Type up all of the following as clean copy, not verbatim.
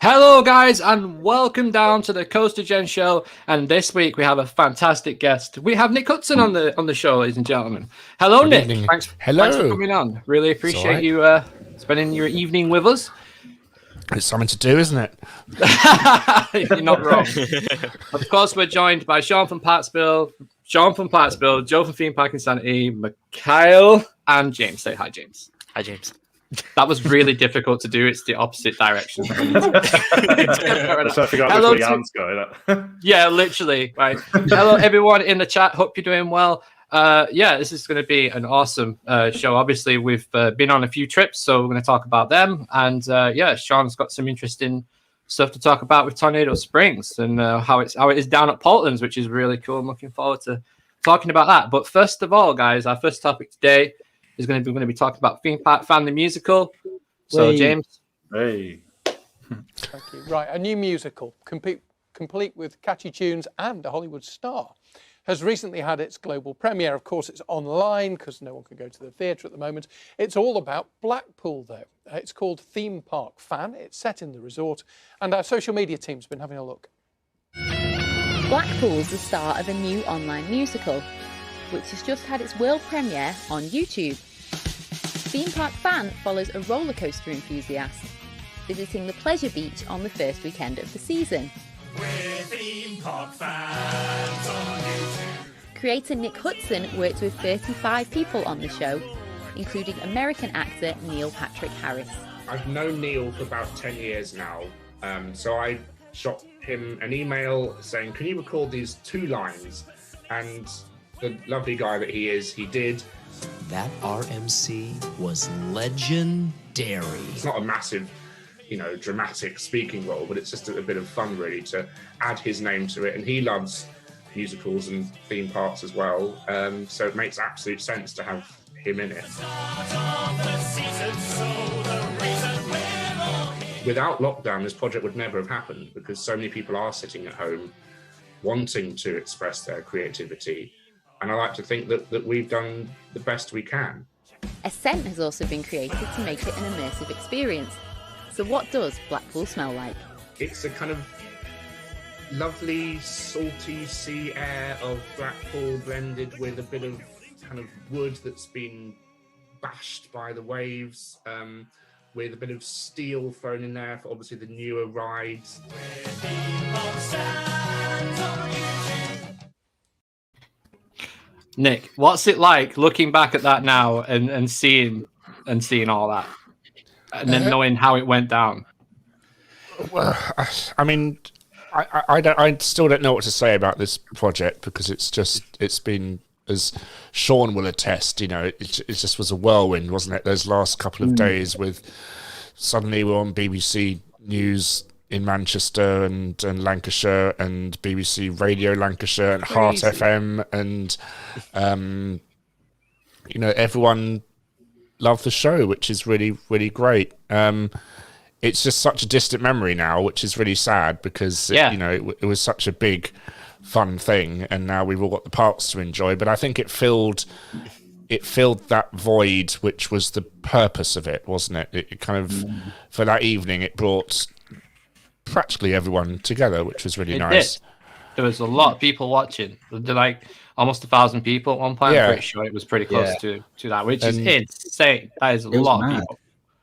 Hello, guys, and welcome down to the CoasterGen show. And this week we have a fantastic guest. We have Nick Hutson on the show, ladies and gentlemen. Hello, Good Nick. evening. Thanks for coming on. Really appreciate you spending your evening with us. It's something to do, isn't it? You're not wrong. Of course, we're joined by Sean from Pattsville, Joe from Theme Park Insanity, Mikhile, and James. Say hi, James. Hi, James. That was really difficult to do. It's the opposite direction. So I forgot which way arms go. Yeah, literally. Right. Hello, everyone in the chat. Hope you're doing well. This is going to be an awesome show. Obviously, we've been on a few trips, so we're going to talk about them. And Sean's got some interesting stuff to talk about with Tornado Springs and how it is down at Portland's, which is really cool. I'm looking forward to talking about that. But first of all, guys, our first topic today is going to be talking about Theme Park Family Musical. So, James. Hey. Thank you. Right, a new musical, complete with catchy tunes and a Hollywood star, has recently had its global premiere. Of course, it's online because no one can go to the theatre at the moment. It's all about Blackpool, though. It's called Theme Park Fan. It's set in the resort, and our social media team's been having a look. Blackpool's the start of a new online musical, which has just had its world premiere on YouTube. Theme Park Fan follows a roller coaster enthusiast visiting the Pleasure Beach on the first weekend of the season. We're Theme Park Fans on YouTube. Creator Nick Hutson worked with 35 people on the show, including American actor Neil Patrick Harris. I've known Neil for about 10 years now, so I shot him an email saying, can you record these 2 lines? And the lovely guy that he is, he did. That RMC was legendary. It's not a massive, dramatic speaking role, but it's just a bit of fun, really, to add his name to it. And he loves musicals and theme parks as well, so it makes absolute sense to have him in it. Without lockdown, this project would never have happened because so many people are sitting at home wanting to express their creativity. And I like to think that we've done the best we can. A scent has also been created to make it an immersive experience. So what does Blackpool smell like? It's a kind of lovely, salty sea air of Blackpool blended with a bit of kind of wood that's been bashed by the waves, with a bit of steel thrown in there for obviously the newer rides. Nick, what's it like looking back at that now and seeing all that, and then knowing how it went down? Well, I mean, I still don't know what to say about this project because it's been, as Sean will attest, it just was a whirlwind, wasn't it? Those last couple of days with suddenly we're on BBC News in Manchester and Lancashire and BBC Radio Lancashire and Heart FM and everyone loved the show, which is really, really great. It's just such a distant memory now, which is really sad because it was such a big fun thing and now we've all got the parts to enjoy, but I think it filled that void which was the purpose of it, wasn't it? It kind of for that evening it brought practically everyone together, which was really nice. Did. There was a lot of people watching. They're like almost 1,000 people at one point. I'm pretty sure it was pretty close to that, which is insane. That is a lot of people.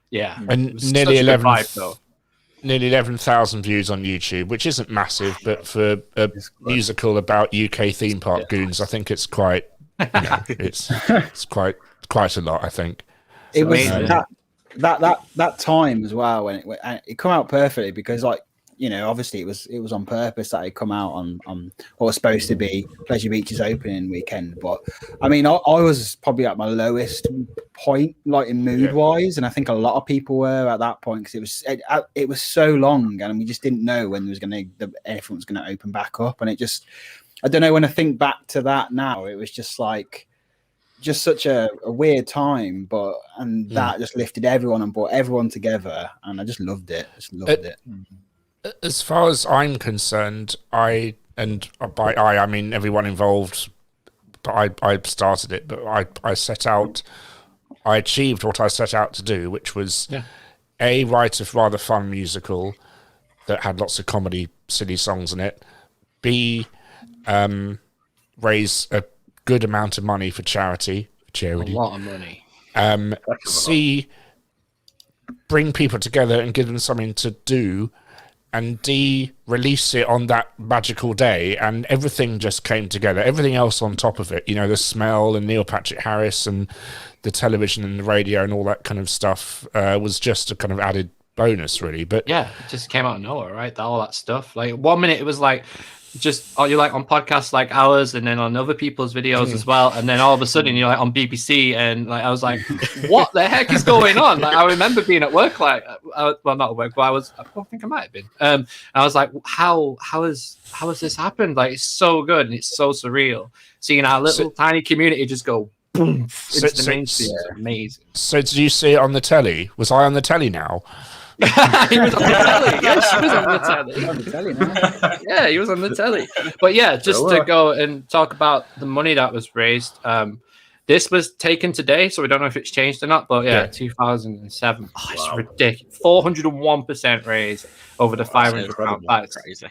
Yeah, and nearly 11,000 views on YouTube, which isn't massive, but for a musical about UK theme park goons, I think it's quite. It's quite a lot. I think it was that time as well when it come out perfectly because obviously it was on purpose that it come out on what was supposed to be Pleasure Beach's opening weekend. But I mean, I was probably at my lowest point, like in mood wise, and I think a lot of people were at that point because it was so long, and we just didn't know when everything was going to open back up, and it just. I don't know, when I think back to that now, it was just such a weird time, that just lifted everyone and brought everyone together, and I just loved it. As far as I'm concerned, I mean everyone involved, but I started it, but I achieved what I set out to do, which was write a rather fun musical, that had lots of comedy, silly songs in it. B, raise a good amount of money for charity. A lot of money. C, bring people together and give them something to do. And D, release it on that magical day, and everything just came together. Everything else on top of it, the smell and Neil Patrick Harris and the television and the radio and all that kind of stuff was just a kind of added bonus, really. But yeah, it just came out of nowhere, right? All that stuff. Like 1 minute it was like you're like on podcasts like ours, and then on other people's videos as well, and then all of a sudden you're like on BBC, and like I was like, what the heck is going on? Like I remember being at work, like well, not at work, but I think I might have been. And I was like, how has this happened? Like it's so good and it's so surreal seeing our little tiny community just go boom into the mainstream. It's amazing. So did you see it on the telly? Was I on the telly now? He was on the telly. Yeah, she was on the telly. Yeah, he was on the telly. But yeah, just to go and talk about the money that was raised. This was taken today, so we don't know if it's changed or not. But yeah. 2007. Oh, it's ridiculous. 401% raise over the £500. That's crazy.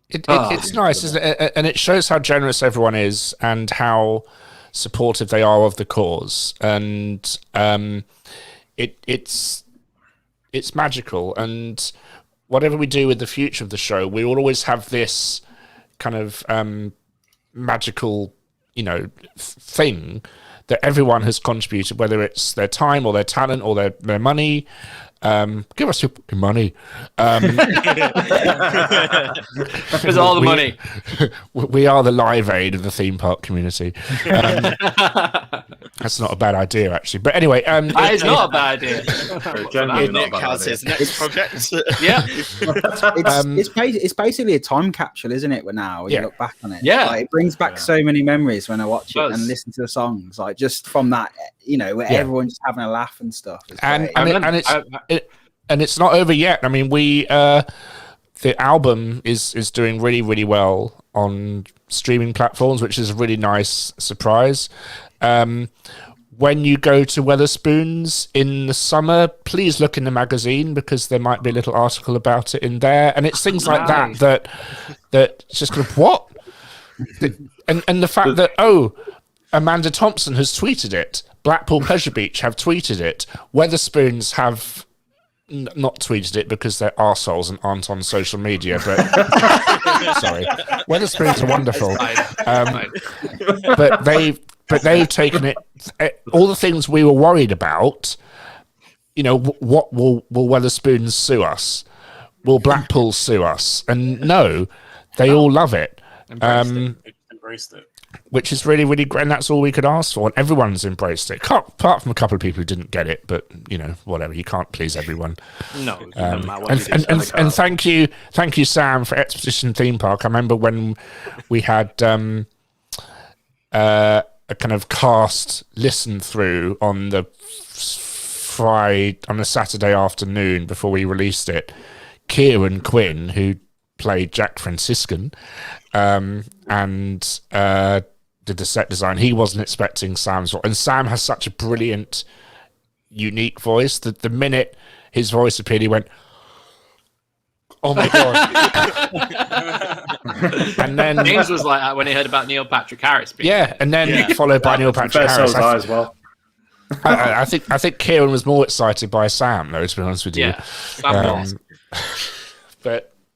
It's nice, isn't it? And it shows how generous everyone is and how supportive they are of the cause. And it's magical, and whatever we do with the future of the show, we will always have this kind of magical, thing that everyone has contributed, whether it's their time or their talent or their money. Give us your money. Because all the money. We are the Live Aid of the theme park community. That's not a bad idea, actually. But anyway, that is not a bad idea. Nick has his next project. Yeah, it's basically a time capsule, isn't it? Now when you look back on it, yeah, it brings back so many memories when I watch it and listen to the songs. Like just from that, where everyone's just having a laugh and stuff. And it's not over yet. I mean, the album is doing really, really well on streaming platforms, which is a really nice surprise. When you go to Wetherspoons in the summer, please look in the magazine because there might be a little article about it in there. And it's things like that just kind of what? And the fact that, Amanda Thompson has tweeted it. Blackpool Pleasure Beach have tweeted it. Wetherspoons have not tweeted it because they're arseholes and aren't on social media, but sorry. Wetherspoons are wonderful. But they've taken it, all the things we were worried about, what will Wetherspoons sue us? Will Blackpool sue us? And no, they all love it. Embraced it. Which is really, really great, and that's all we could ask for, and everyone's embraced it. Apart from a couple of people who didn't get it, but whatever. You can't please everyone. No. And thank you, Sam, for Expedition Theme Park. I remember when we had a kind of cast listen through on the Saturday afternoon before we released it. Kieran Quinn, who played Jack Franciscan, and did the set design. He wasn't expecting Sam's voice, and Sam has such a brilliant, unique voice that the minute his voice appeared, he went, "Oh my god!" And then James was like that when he heard about Neil Patrick Harris. And then followed by Neil Patrick Harris. As well. I think Kieran was more excited by Sam, though. To be honest with you,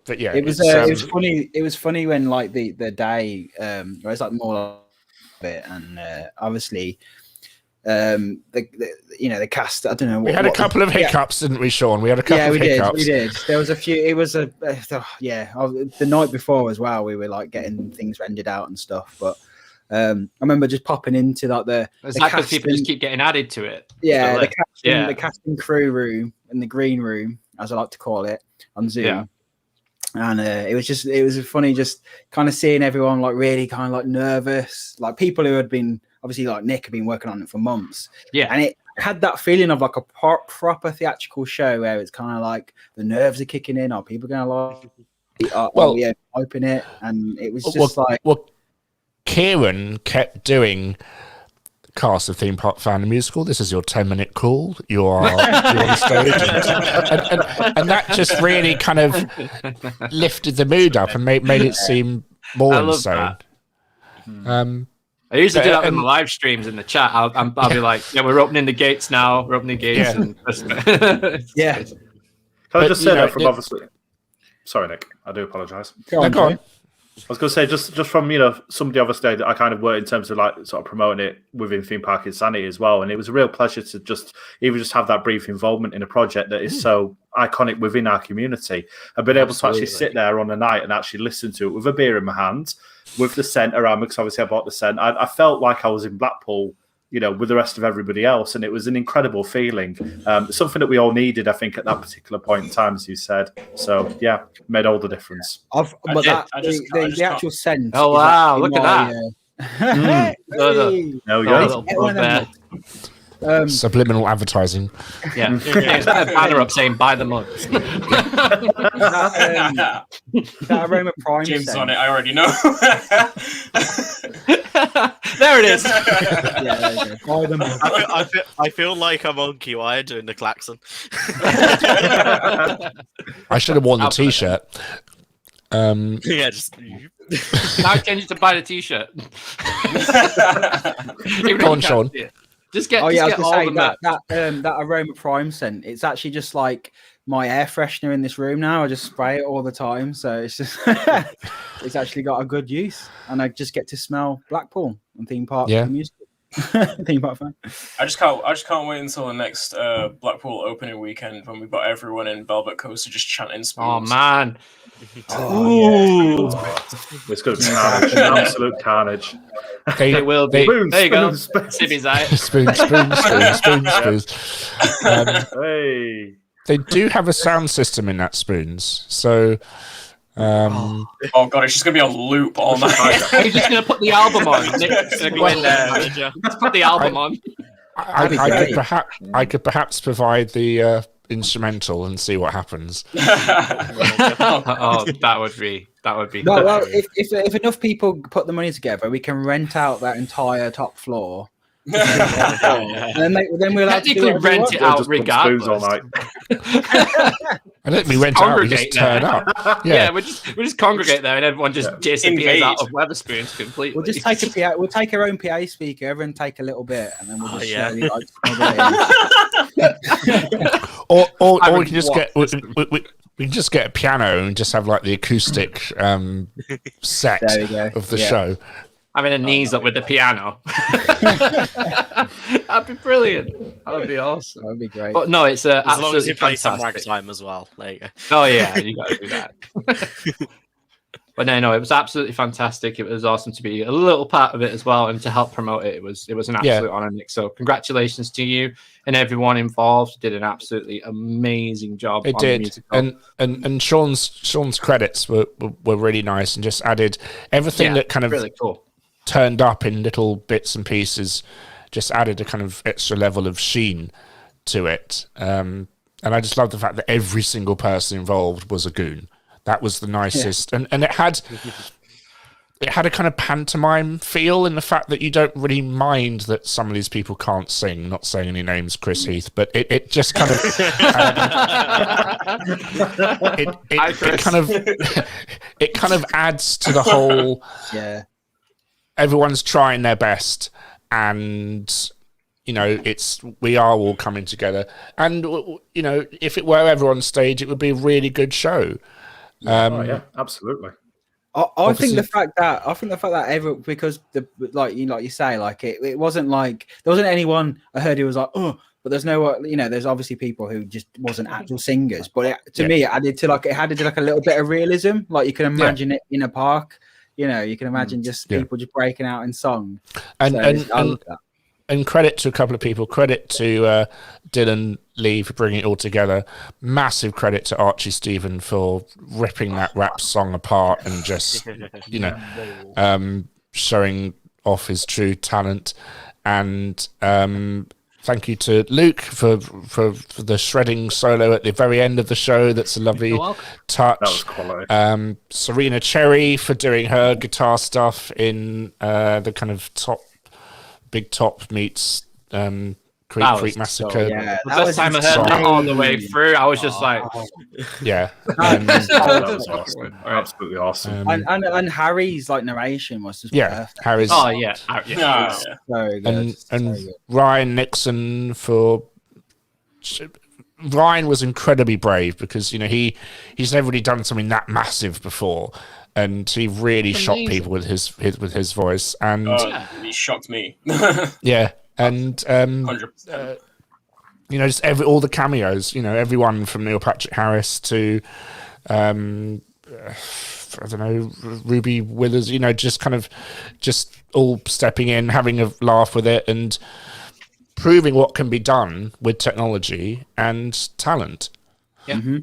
But yeah, it was funny. It was funny when like the day where it's like more of it, and obviously the cast. I don't know. We had a couple of hiccups, didn't we, Sean? We had a couple of hiccups. We did. There was a few. It was the night before as well. We were like getting things rendered out and stuff, but. I remember just popping into like the because people just keep getting added to it. Yeah, the casting crew room and the green room, as I like to call it, on Zoom. Yeah. And it was funny just kind of seeing everyone like really kind of like nervous, like people who had been obviously like Nick had been working on it for months. Yeah, and it had that feeling of like a proper theatrical show where it's kind of like the nerves are kicking in. Are people going to open it? And it was just Kieran kept doing cast of Theme Park Fan the Musical. This is your 10-minute call. You're on stage. And that just really kind of lifted the mood up and made it seem more insane. I usually do that in the live streams in the chat. I'll be like, yeah, we're opening the gates now. We're opening the gates. Yeah. Can I just say that from obviously... Sorry, Nick. I do apologise. Go on. I was going to say, just from, somebody obviously that I kind of worked in terms of like sort of promoting it within Theme Park Insanity as well. And it was a real pleasure to just have that brief involvement in a project that is so iconic within our community. I've been able to actually sit there on a night and actually listen to it with a beer in my hand, with the scent around me, because obviously I bought the scent. I felt like I was in Blackpool, with the rest of everybody else. And it was an incredible feeling. Something that we all needed, I think, at that particular point in time, as you said. So, yeah, made all the difference. The actual scent. Oh, wow. Look at that. Subliminal advertising. Yeah. It's got a banner up saying, buy the mug. That aroma prime Jim's scent. on it, I already know. There it is. Yeah, there you go. Buy the mug. I feel like I'm on QI doing the klaxon. I should have worn the T-shirt. Yeah, just... Now change it to buy the T-shirt. Go on, Sean. Just get, I was get going all to the say that aroma prime scent. It's actually just like my air freshener in this room now. I just spray it all the time, so it's just it's actually got a good use, and I just get to smell Blackpool and Theme Park music. Theme Park fan. I just can't wait until the next Blackpool opening weekend when we've got everyone in Velvet Coaster just chanting spoons. Oh man. It's going to be carnage, an absolute carnage. It will be. Spoons, there you go. spoons. Sibby's eye. Spoons. Hey. They do have a sound system in that Spoons, so. Oh god, it's just gonna be on loop all night. Are you just gonna put the album on? Nick's gonna go in there. Just put the album on. I could perhaps provide the instrumental and see what happens. Oh, that would be. No, well, if enough people put the money together, we can rent out that entire top floor. And then we'll technically rent it out regardless. All night. I don't mean rent out, we just turn up. Yeah, we just congregate there, and everyone just disappears out of Wetherspoons completely. We'll just take a PA. We'll take our own PA speaker. Everyone take a little bit, and then we'll just slowly or we can just get we can just get a piano and just have like the acoustic set of the show. Having a knees up with the piano. That'd be brilliant. That would be awesome. That would be great. But no, it's as long as absolutely you play some fantastic. ragtime as well. There you go. Oh yeah, you got to do that. But no, it was absolutely fantastic. It was awesome to be a little part of it as well, and to help promote it. It was an absolute honor, Nick. So congratulations to you and everyone involved. Did an absolutely amazing job. It did, and Sean's credits were really nice, and just added everything that kind of really cool. Turned up in little bits and pieces, just added a kind of extra level of sheen to it. And I just love the fact that every single person involved was a goon. That was the nicest. And it had a kind of pantomime feel in the fact that you don't really mind that some of these people can't sing, not saying any names, Chris Heath, but it just kind of it kind of adds to the whole everyone's trying their best, and we are all coming together, and if it were everyone on stage, it would be a really good show. Yeah, absolutely. I think the fact that because like you say, like it wasn't like there wasn't anyone I heard who was like, oh, but there's no there's obviously people who just wasn't actual singers, but to me it added to like a little bit of realism, like you can imagine it in a park. You can imagine just people just breaking out in song. And credit to a couple of people. Credit to Dylan Lee for bringing it all together. Massive credit to Archie Stephen for ripping that rap song apart and just, showing off his true talent. And thank you to Luke for the shredding solo at the very end of the show. That's a lovely touch. That was quality. Serena Cherry for doing her guitar stuff in the kind of top Big Top meets Creek That Freak was Massacre. yeah, The first time I heard that all the way through, I was just like, Yeah. That was awesome. Absolutely awesome. And Harry's like narration was just perfect. Harry's. oh yeah, yeah. So good. And so good. Ryan Nixon Ryan was incredibly brave because he's never really done something that massive before, and he really shocked people with his voice. And he shocked me. yeah, and 100%. just all the cameos. Everyone from Neil Patrick Harris to I don't know, Ruby Withers. Just all stepping in, having a laugh with it, and proving what can be done with technology and talent. Yeah. Mm-hmm.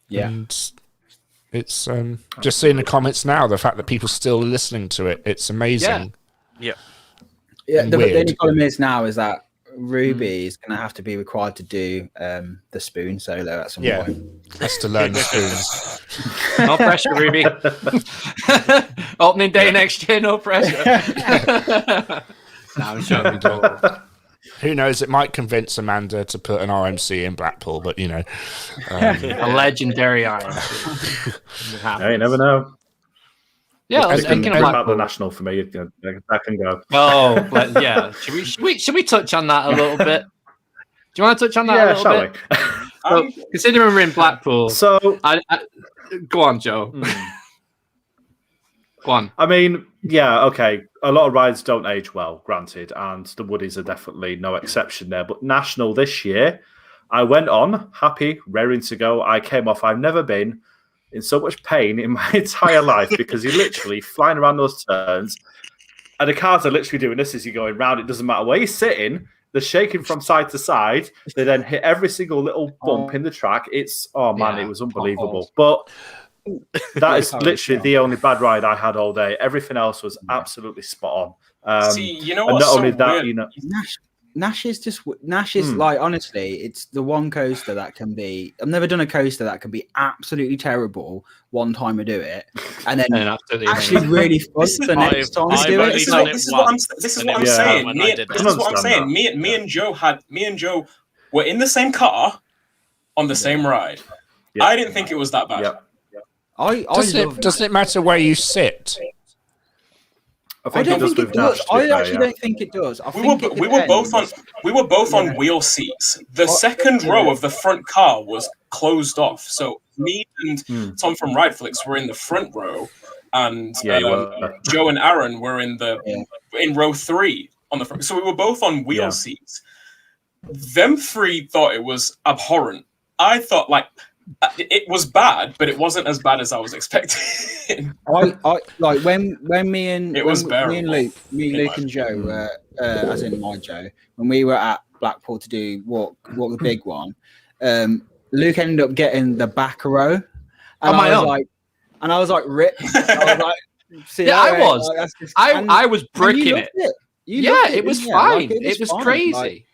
Yeah. And it's just seeing the comments now, the fact that people still listening to it, it's amazing. Yeah. The only problem is now is that Ruby is going to have to be required to do the spoon solo at some point. Has to learn the spoons. No pressure, Ruby. Opening day next year, no pressure. I'm sure we do. Who knows? It might convince Amanda to put an RMC in Blackpool, but a legendary RMC. You never know. Yeah, I was thinking about the national for me. That can go. Oh, but yeah. Should we touch on that a little bit? Do you want to touch on that a little bit? So, considering we're in Blackpool, so go on, Joe. Go on. I mean, yeah, okay. A lot of rides don't age well, granted, and the Woodies are definitely no exception there. But National this year, I went on, happy, raring to go. I came off. I've never been in so much pain in my entire life because you're literally flying around those turns, and the cars are literally doing this as you're going round. It doesn't matter where you're sitting. They're shaking from side to side. They then hit every single little bump in the track. It was unbelievable. But that is literally the only bad ride I had all day. Everything else was absolutely spot on. See, you know what's not only so that, weird? Nash is like, honestly, it's the one coaster that can be. I've never done a coaster that can be absolutely terrible one time I do it, and then actually really fun the next time I do it. This is what I'm saying. Me and Joe were in the same car on the same ride. Yeah. I didn't think it was that bad. Yeah. Doesn't it matter where you sit? I don't think it does. I actually don't think it does. We were both on wheel seats. The second row of the front car was closed off. So me and Tom from Rideflix were in the front row, and Joe and Aaron were in row 3 on the front. So we were both on wheel seats. Them three thought it was abhorrent. I thought it was bad, but it wasn't as bad as I was expecting. I like when me and Luke and Joe were, as in my Joe, when we were at Blackpool to do walk the big one. Luke ended up getting the back row, and I was like, rip. I was like, I was bricking it. It was fine. It was crazy.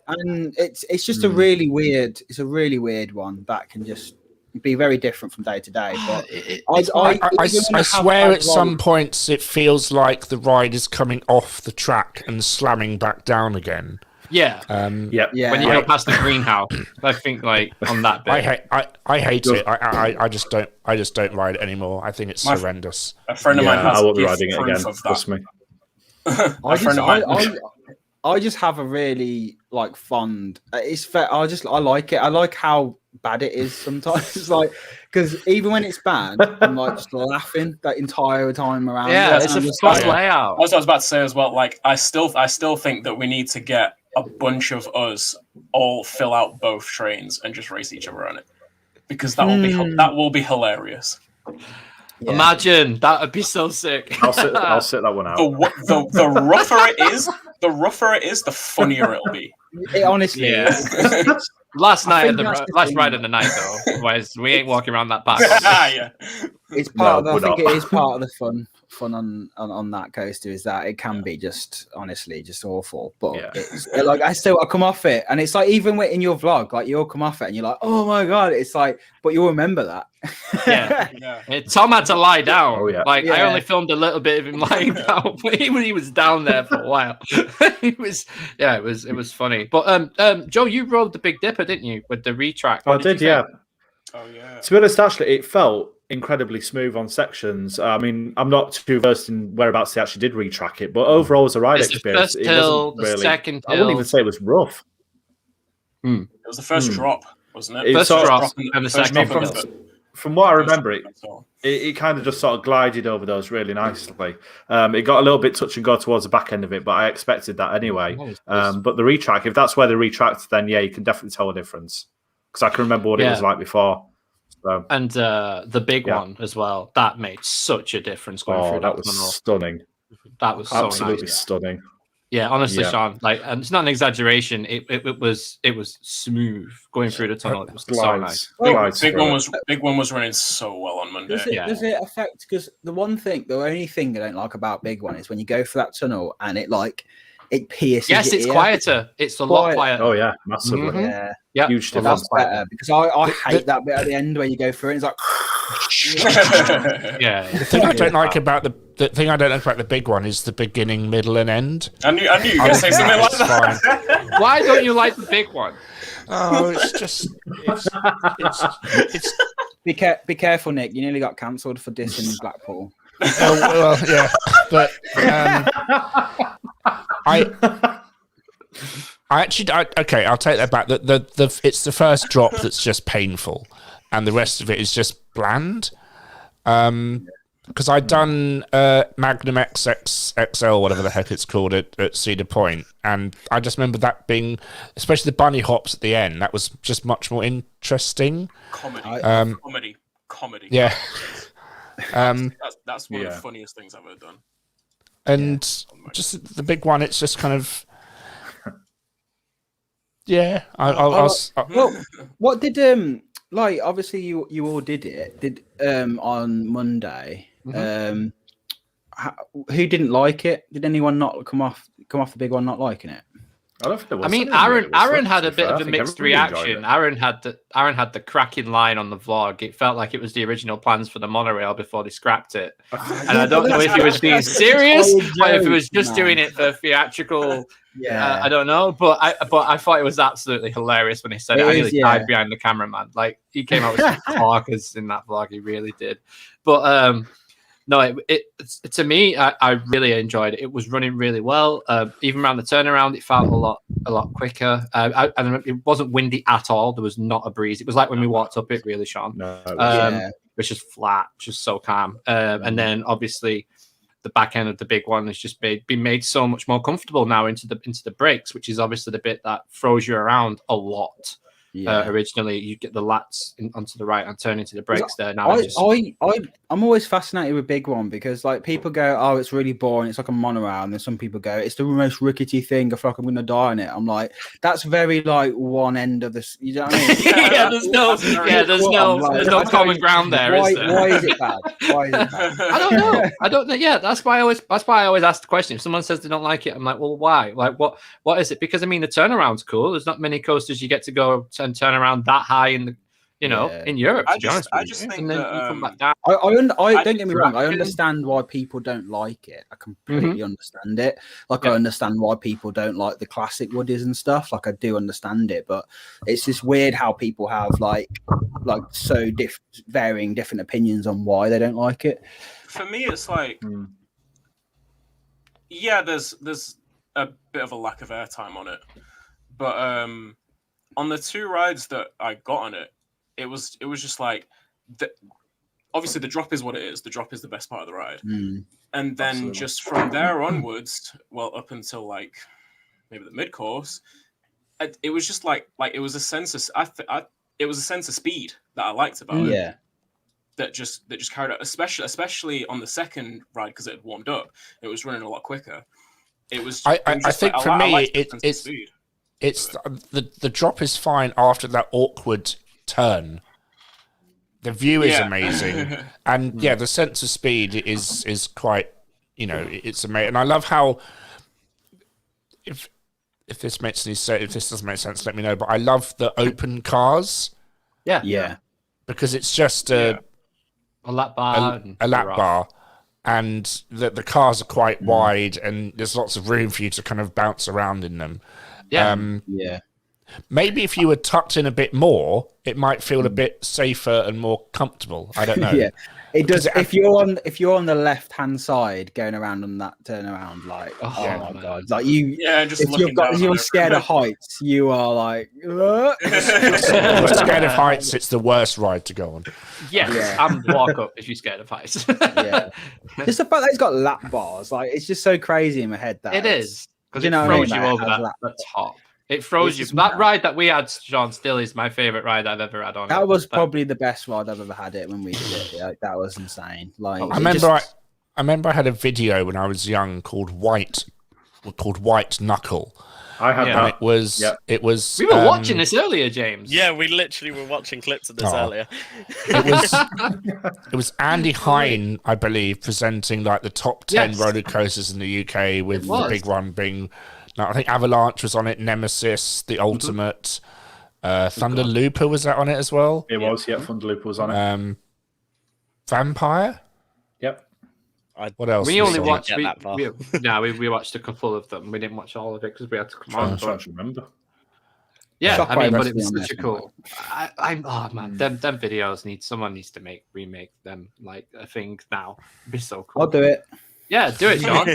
And it's just a really weird. It's a really weird one that can just be very different from day to day. But I swear, at some points it feels like the ride is coming off the track and slamming back down again. Yeah. When you go past the greenhouse, I think on that bit. I hate it. I just don't ride it anymore. I think it's horrendous. A friend of mine has I won't be riding it again. Trust me. I just have a really fond. It's fair. I like it. I like how bad it is sometimes. It's because even when it's bad, I'm just laughing that entire time around. Yeah, it's a fun layout. That's what I was about to say as well. I still think that we need to get a bunch of us all fill out both trains and just race each other on it, because that will be hilarious. Yeah. Imagine that would be so sick. I'll sit that one out. The rougher it is, the funnier it'll be. It honestly is. Last ride of the night though. Otherwise, we ain't walking around that park. It's part of. I think it is part of the fun fun on that coaster is that it can be just honestly just awful. But it's like I come off it, and it's like even in your vlog, like you'll come off it and you're like, oh my god, it's like, but you'll remember that. Tom had to lie down. I only filmed a little bit of him lying down, but he was down there for a while. It was funny. But Joe, you rode the Big Dipper, didn't you, with the retrack? I did, yeah. Oh yeah. To be honest, actually, it felt incredibly smooth on sections. I mean, I'm not too versed in whereabouts they actually did retrack it, but overall as a ride experience, it wasn't really. Second I wouldn't even say it was rough. It was the first drop, wasn't it? First drop and the second hill. From what I remember, it kind of just sort of glided over those really nicely. It got a little bit touch and go towards the back end of it, but I expected that anyway. But the retrack, if that's where they retracked, then yeah, you can definitely tell a difference. Because I can remember what it was like before. So. And the big one as well. That made such a difference going through that was stunning. That was absolutely stunning. Yeah, honestly, Sean, and it's not an exaggeration. It was smooth going through the tunnel. It was so nice. Big one was running so well on Monday. Does it affect? Because the only thing I don't like about Big One is when you go for that tunnel and it pierces. Yes, it's quieter. It's a lot quieter. Oh yeah, massively. Mm-hmm. Yeah, huge difference. That's better because I hate that bit at the end where you go through it. It's like. The thing I don't like about the Big One is the beginning, middle, and end. I knew you were going to say something like that. Why don't you like the big one? Oh, it's just it's. Be careful, Nick. You nearly got cancelled for dissing Blackpool. Oh, well, yeah, but I actually okay. I'll take that back. It's the first drop that's just painful, and the rest of it is just bland. Because I'd done Magnum XL, whatever the heck it's called, at Cedar Point, and I just remember that being, especially the bunny hops at the end, that was just much more interesting. Comedy. Yeah. That's one of the funniest things I've ever done. And just the big one, it's just kind of. Yeah, well, what did like? Obviously, you all did it. On Monday. Mm-hmm. Who didn't like it? Did anyone not come off the big one not liking it? I don't think there was. I mean, Aaron had a bit of a mixed reaction. Aaron had the cracking line on the vlog. It felt like it was the original plans for the monorail before they scrapped it. And I don't know if he was being serious or if he was just doing it for theatrical. Yeah, I don't know, but I thought it was absolutely hilarious when he said it. I nearly died behind the cameraman. Like, he came out with some carcass in that vlog. He really did. But no, to me, I really enjoyed it. It was running really well. Even around the turnaround, it felt a lot quicker. And it wasn't windy at all. There was not a breeze. It was like when we walked up it, really, Sean. No, which is flat, just so calm. And then obviously the back end of the big one has just been made so much more comfortable now into the brakes, which is obviously the bit that throws you around a lot. Originally, you get the lats onto the right and turn into the brakes there. Now I'm always fascinated with Big One because like people go, oh, it's really boring. It's like a monorail, and then some people go, it's the most rickety thing. I feel like I'm going to die on it. I'm like, that's very like one end of this. You know what I mean? There's no common ground there. Why is it bad? Why is it bad? I don't know. Yeah, that's why I always ask the question. If someone says they don't like it, I'm like, well, why? Like, what is it? Because I mean, the turnaround's cool. There's not many coasters you get to go and turn around that high in the in Europe. To be honest with you. Think and then you come back down. I don't get me wrong. I understand why people don't like it. I completely understand it. Like I understand why people don't like the classic Woodies and stuff. Like I do understand it, but it's just weird how people have like so varying different opinions on why they don't like it. For me, it's like, there's a bit of a lack of airtime on it, but on the two rides that I got on it, it was just like, obviously the drop is what it is. The drop is the best part of the ride. And then just from there onwards, well, up until like maybe the mid-course, it was just like it was a sense of, it was a sense of speed that I liked about it. Yeah. That just carried out, especially on the second ride because it had warmed up. It was running a lot quicker. It was. I think for me, it's the drop is fine after that awkward turn, The view is amazing, and the sense of speed is quite, it's amazing. And I love how, if this makes any sense, if this doesn't make sense, let me know. But I love the open cars. Yeah. Because it's just a lap bar, a lap bar, and the cars are quite wide, and there's lots of room for you to kind of bounce around in them. Yeah. Maybe if you were tucked in a bit more, it might feel a bit safer and more comfortable. I don't know. Yeah, it does. If you're on the left hand side going around on that turnaround, like my god, like you. Yeah, just if you're scared of heights, you are like. If you're scared of heights, it's the worst ride to go on. Yes, and walk up if you're scared of heights. Just the fact that it's got lap bars, like it's just so crazy in my head that it is because it throws you over that top. It throws you. That ride that we had, Sean, still is my favorite ride I've ever had on. That was probably the best ride I've ever had it when we did it. Like, that was insane. Like I remember I had a video when I was young called White Knuckle. I had that. And it was. We were watching this earlier, James. Yeah, we literally were watching clips of this earlier. It was Andy Hine, I believe, presenting like the top 10 roller coasters in the UK, with the big one being. No, I think Avalanche was on it, Nemesis, The Ultimate, Thunder Looper was that on it as well? It was, Thunder Looper was on it. Vampire? Yep. What else? We only watched. We watched a couple of them. We didn't watch all of it because we had to come on. I'm trying to remember. Yeah, I mean, but it was such a cool. Them videos someone needs to remake them like a thing now. It'd be so cool. I'll do it. Yeah, do it, Sean.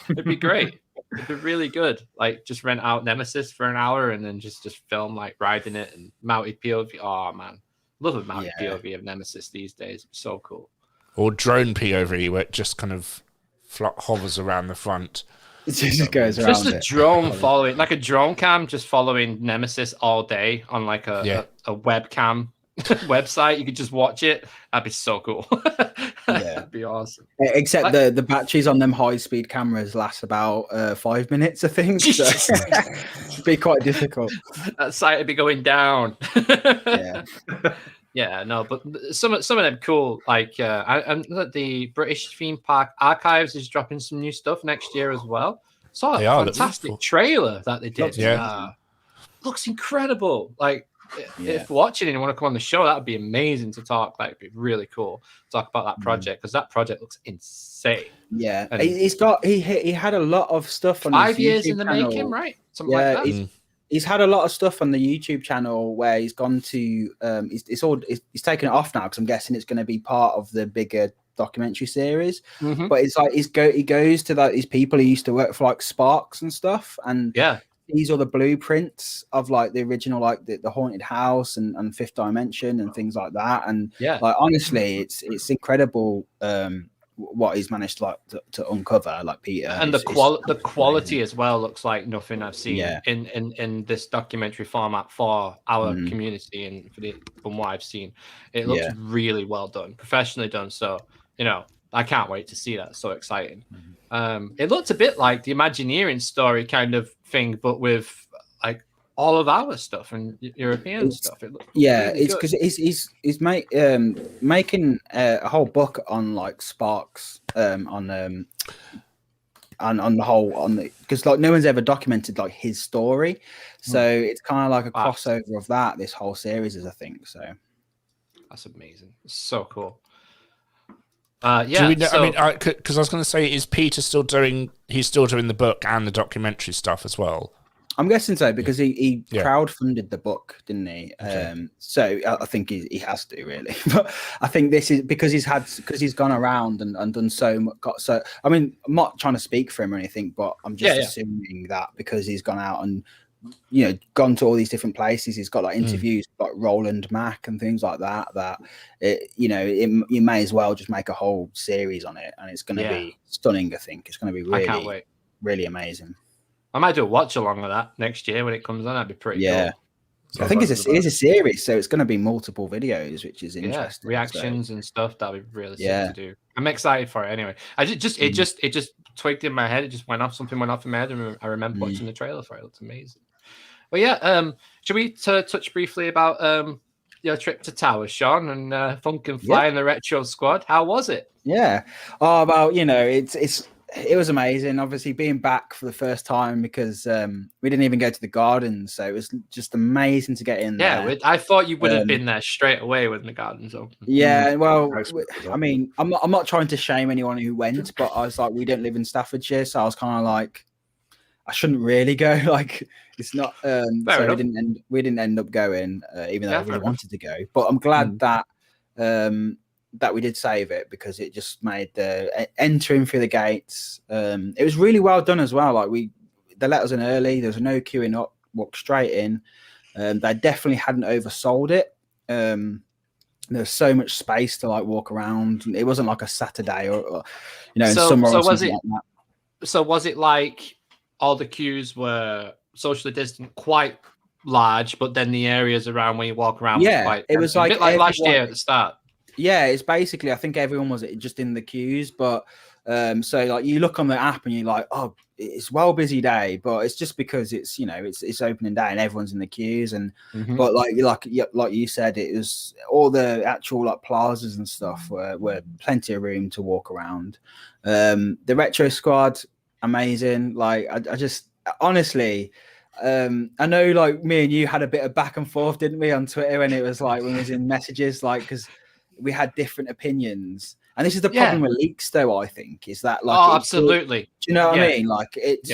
It'd be great. It'd be really good. Like, just rent out Nemesis for an hour and then just film like riding it and mounted POV. Oh man, love a mounted POV of Nemesis these days. It's so cool. Or drone POV where it just kind of hovers around the front. It just goes around. Just a drone following, like a drone cam, just following Nemesis all day on like a webcam website. You could just watch it. That'd be so cool. That'd be awesome. Except the batteries on them high speed cameras last about 5 minutes, I think. So it'd be quite difficult. That site would be going down. Yeah, no, but some of them cool. Like, and the British Theme Park Archives is dropping some new stuff next year as well. Saw a fantastic trailer that they did. Looks incredible. Like, if watching and you want to come on the show, that would be amazing to talk. Like, it'd be really cool to talk about that project because that project looks insane. Yeah, and he had a lot of stuff on 5 years YouTube in the channel. making, right? Something like that. He's had a lot of stuff on the YouTube channel where he's gone to. He's taken it off now because I'm guessing it's going to be part of the bigger documentary series. But it's like he goes to these people who used to work for like Sparks and stuff, and these are the blueprints of like the original, like the haunted house and Fifth Dimension and things like that. And like honestly, it's incredible. What he's managed to uncover, like Peter, and the quality as well looks like nothing I've seen in this documentary format for our community, and from what I've seen, it looks really well done, professionally done. So I can't wait to see that. It's so exciting. It looked a bit like the Imagineering story kind of thing, but with like all of our stuff and European stuff. It's because he's making a whole book on like Sparks on the whole because like no one's ever documented like his story, so it's kind of like a crossover of that. This whole series is, I think, so that's amazing. It's so cool. I mean, because I was going to say, is Peter still doing? He's still doing the book and the documentary stuff as well. I'm guessing so because he crowdfunded the book, didn't he? Okay. So I think he has to really. But I think this is because he's gone around and done so much. I mean, I'm not trying to speak for him or anything, but I'm just assuming that because he's gone out and gone to all these different places, he's got like interviews, like Roland Mack and things like that. You may as well just make a whole series on it, and it's going to be stunning. I think it's going to be really, I can't wait. Really amazing. I might do a watch along of that next year when it comes on. That'd be pretty cool. I think it's a series, so it's going to to be multiple videos, which is interesting. Reactions and stuff. That'd be really sick to do. I'm excited for it anyway. It just twigged in my head. It just went off. Something went off in my head, and I remember watching the trailer for it. It looked amazing. Well, should we touch briefly about your trip to Towers, Sean, and Funk and Fly and the Retro Squad. How was it? Yeah. Oh, well, it was amazing. Obviously, being back for the first time because we didn't even go to the gardens, so it was just amazing to get in there. Yeah, I thought you would have been there straight away when the gardens open. Yeah, well, I mean, I'm not trying to shame anyone who went, but I was like, we don't live in Staffordshire, so I was kind of like, I shouldn't really go. Like, it's not. So we didn't end up going, even though I really wanted to go. But I'm glad that we did save it because it just made the entering through the gates. It was really well done as well. Like they let us in early. There was no queuing up. Walked straight in. They definitely hadn't oversold it. There was so much space to like walk around. It wasn't like a Saturday or in summer or something like that. So was it like all the queues were socially distant, quite large, but then the areas around where you walk around was quite it was a bit like last year at the start. Yeah, it's basically, I think everyone was just in the queues, but so like you look on the app and you're like, oh, it's well busy day, but it's just because it's it's opening day and everyone's in the queues but like you said, it was all the actual like plazas and stuff were plenty of room to walk around. The Retro Squad, amazing. Like I just honestly. I know like me and you had a bit of back and forth, didn't we, on Twitter, and it was like when we was in messages, like because we had different opinions, and this is the problem with leaks, though. I think is that like absolutely. Do you know what I mean? Like it's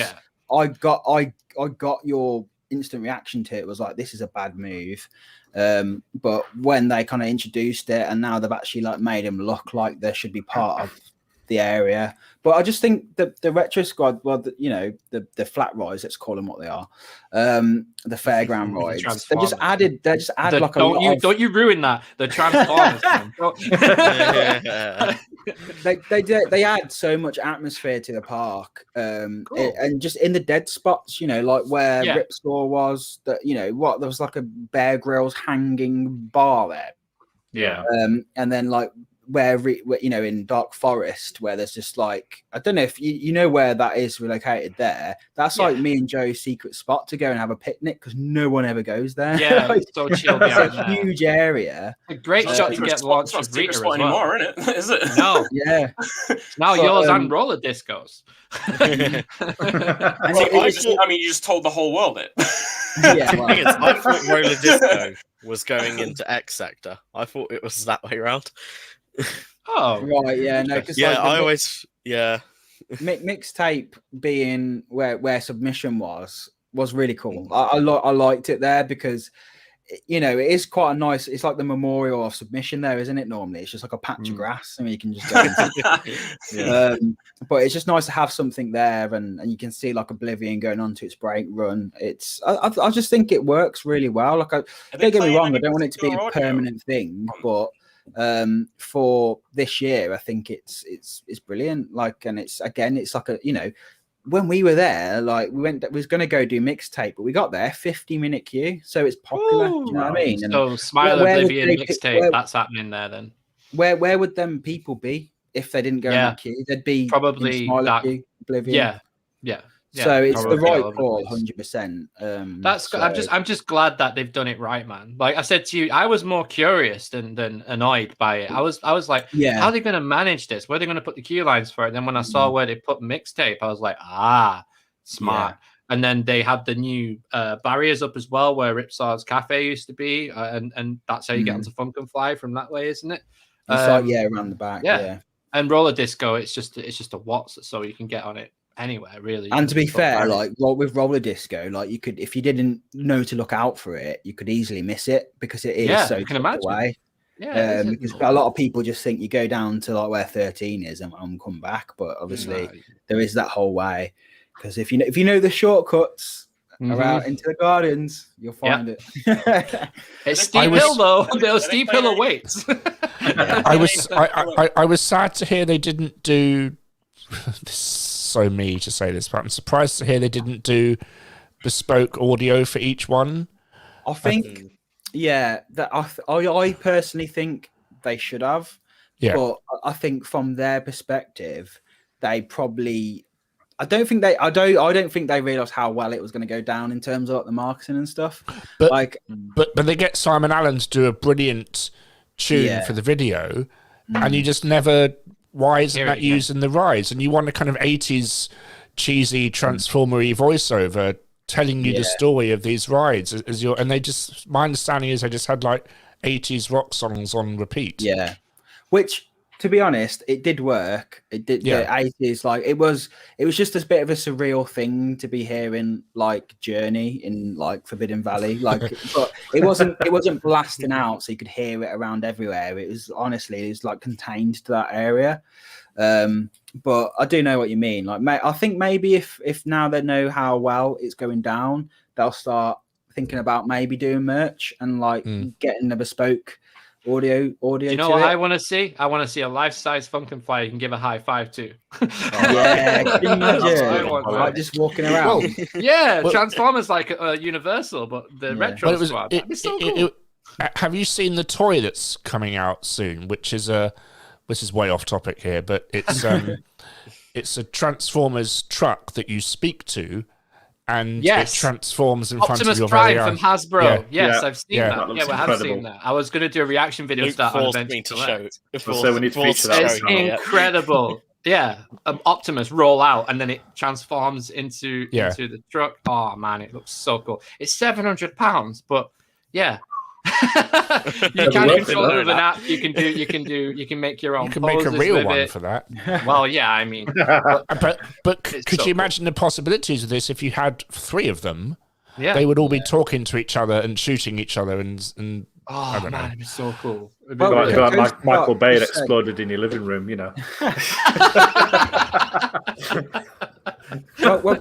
I got your instant reaction to it was like, this is a bad move, but when they kind of introduced it and now they've actually like made him look like they should be part of the area. But I just think the Retro Squad, well, the flat rides, let's call them what they are, the fairground rides. They just add like don't you ruin that, the Transformers. they add so much atmosphere to the park, and just in the dead spots, like where Ripsaw was, that there was like a Bear Grylls hanging bar there, and then like where in Dark Forest, where there's just like, I don't know if you know where that is relocated there. That's like me and Joe's secret spot to go and have a picnic because no one ever goes there. Yeah, like, it's so chill behind there. Huge area. A great shot to get launched with Rita as well. Anymore, isn't it? Is it? No. Yeah. Now yours and roller discos. You just told the whole world it. I thought roller disco was going into X Sector. I thought it was that way around. Oh right, yeah, no, because mixtape being where submission was really cool. I liked it there because it is quite a nice. It's like the memorial of submission there, isn't it? Normally, it's just like a patch of grass, and you can just go into. But it's just nice to have something there, and you can see like Oblivion going on to its break run. I just think it works really well. Like, don't get me wrong, I don't want it to be a permanent thing, but for this year I think it's brilliant. Like, and it's like a when we were there, like we was going to go do mixtape, but we got there 50-minute queue, so it's popular. Do you know what I mean? And so Smile Oblivion mixtape, that's happening there then. Where would them people be if they didn't go in that queue? They'd be probably that queue, Oblivion. Yeah. So it's the right call, 100%. I'm just glad that they've done it right, man. Like I said to you, I was more curious than annoyed by it. I was like, how are they going to manage this? Where are they going to put the queue lines for it? And then when I saw where they put mixtape, I was like, smart. And then they had the new barriers up as well, where Ripsaw's Cafe used to be, and that's how you get onto Funk and Fly from that way, isn't it? It's like around the back. Yeah. And roller disco, it's just a Watts, so you can get on it anywhere really. And to be fair, like with roller disco, like you could, if you didn't know to look out for it, you could easily miss it because it is so tucked away. Because a lot of people just think you go down to like where 13 is and come back, but obviously there is that whole way. Because if you know the shortcuts around into the gardens, you'll find it. It's steep hill though. There's steep hill awaits. I was sad to hear they didn't do this. So me to say this, but I'm surprised to hear they didn't do bespoke audio for each one. I think, I personally think they should have. Yeah. But I think from their perspective, they probably, I don't think they realized how well it was going to go down in terms of like, the marketing and stuff. But they get Simon Allen to do a brilliant tune for the video, and you just never. Why isn't that used in the rides? And you want a kind of 80s cheesy transformery voiceover telling you the story of these rides as your. And they just, my understanding is they just had like 80s rock songs on repeat. Yeah, which. To be honest, it did work. It did. The 80s, like it was just a bit of a surreal thing to be hearing, like Journey in like Forbidden Valley, like, but it wasn't blasting out, so you could hear it around everywhere. It was like contained to that area. But I do know what you mean. Like, I think maybe if now they know how well it's going down, they'll start thinking about maybe doing merch and like getting a bespoke. Audio. Do you know what I want to see? I want to see a life-size Funkin' Fly you can give a high five to. Yeah, can you imagine? Like just walking around. Yeah, Transformers like Universal, but the retro squad. It's so cool. Have you seen the toy that's coming out soon? Which is way off topic here, but it's it's a Transformers truck that you speak to. And it transforms in front of your Prime very eyes. from Hasbro. Yes, I've seen that. That Yeah, we have seen that. I was going to do a reaction video Luke start on forced Event me to Select. show. So we need to feature that. It's incredible. Yeah, Optimus roll out and then it transforms into the truck. Oh man, it looks so cool. It's £700, but yeah. You can control it with an app. You can make your own. You can make a real one for that. Well, yeah, I mean, but could you imagine the possibilities of this if you had 3 of them? Yeah, they would all be talking to each other and shooting each other, and oh I don't know. It'd be so cool. Like Michael Bay had exploded in your living room, you know. well,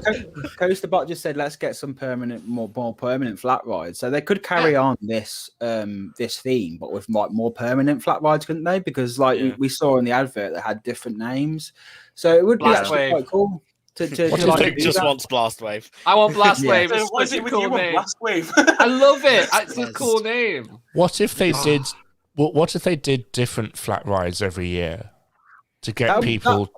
CoasterBot just said, let's get some more permanent flat rides. So they could carry on this theme, but with like more permanent flat rides, couldn't they? Because we saw in the advert that had different names, so it would be actually quite cool. Just wants Blast Wave. I want Blast Wave. What is it with you and Blast Wave? I love it. It's a cool name. What if they did? What if they did different flat rides every year to get people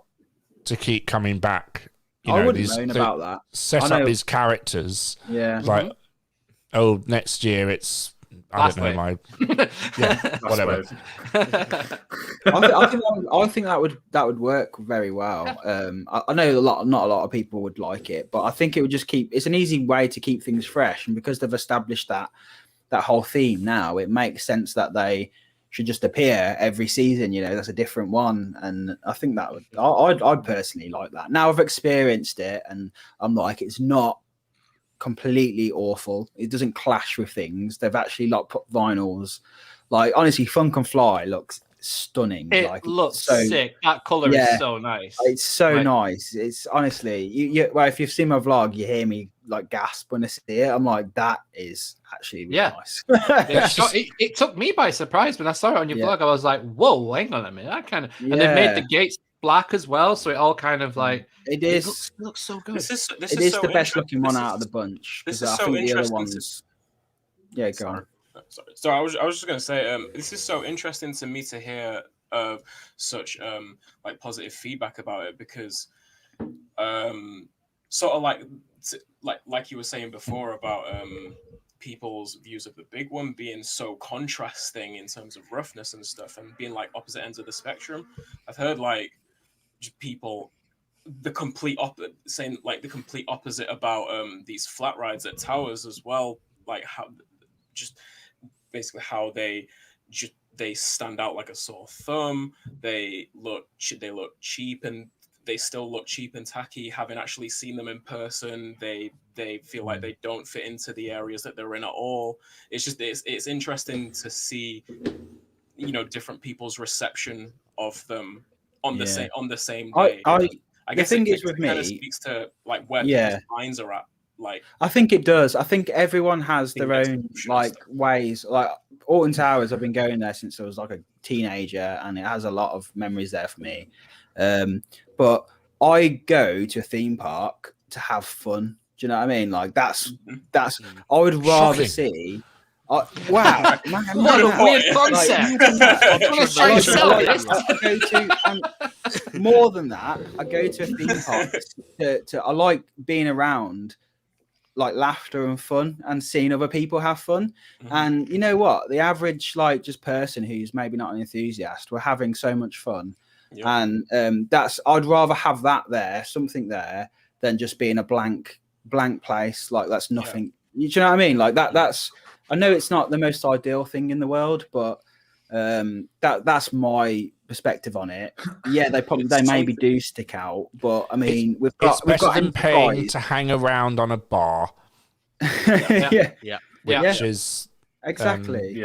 to keep coming back? You know, I wouldn't moan about that. Set up these characters. Yeah. Like, next year it's Last I don't know whatever. I think that would work very well. I know not a lot of people would like it, but I think it would just it's an easy way to keep things fresh, and because they've established that whole theme now, it makes sense that they should just appear every season. You know, that's a different one, and I think that would. I'd personally like that. Now I've experienced it, and I'm like, it's not completely awful. It doesn't clash with things. They've actually put vinyls. Like honestly, Funkin' Fly looks stunning. It looks sick. That color is so nice. It's so nice. It's honestly, well, if you've seen my vlog, you hear me like gasp when I see it. I'm like, that is actually really nice. It took me by surprise when I saw it on your vlog. I was like, whoa, hang on a minute. And they made the gates black as well, so it all kind of like it looks so good. This is the best looking one out of the bunch. This is I so think interesting. The other ones. Go on. Sorry, I was just going to say, this is so interesting to me to hear such like positive feedback about it, because sort of like you were saying before about people's views of the big one being so contrasting in terms of roughness and stuff, and being like opposite ends of the spectrum. I've heard like people the complete opposite about these flat rides at Towers as well, like how they stand out like a sore thumb. They look cheap, and they still look cheap and tacky. Having actually seen them in person, they feel like they don't fit into the areas that they're in at all. It's interesting to see, you know, different people's reception of them on the same day. I guess the thing is with me, kind of speaks to like where people's minds are at. Like, I think it does. I think everyone has their own like ways. Like Alton Towers, I've been going there since I was like a teenager, and it has a lot of memories there for me. But I go to a theme park to have fun. Do you know what I mean? Like that's I would rather see Wow, man, What a weird concept. More than that, I go to a theme park. I like being around like laughter and fun and seeing other people have fun. And you know what? The average like just person who's maybe not an enthusiast, we're having so much fun. Yep. And I'd rather have that there, something there, than just being a blank place. Like that's nothing. Yeah. Do you know what I mean? Like that's. I know it's not the most ideal thing in the world, but that's my perspective on it. Yeah, they maybe do stick out, but I mean, we've got than paying to hang around on a bar. Which is exactly.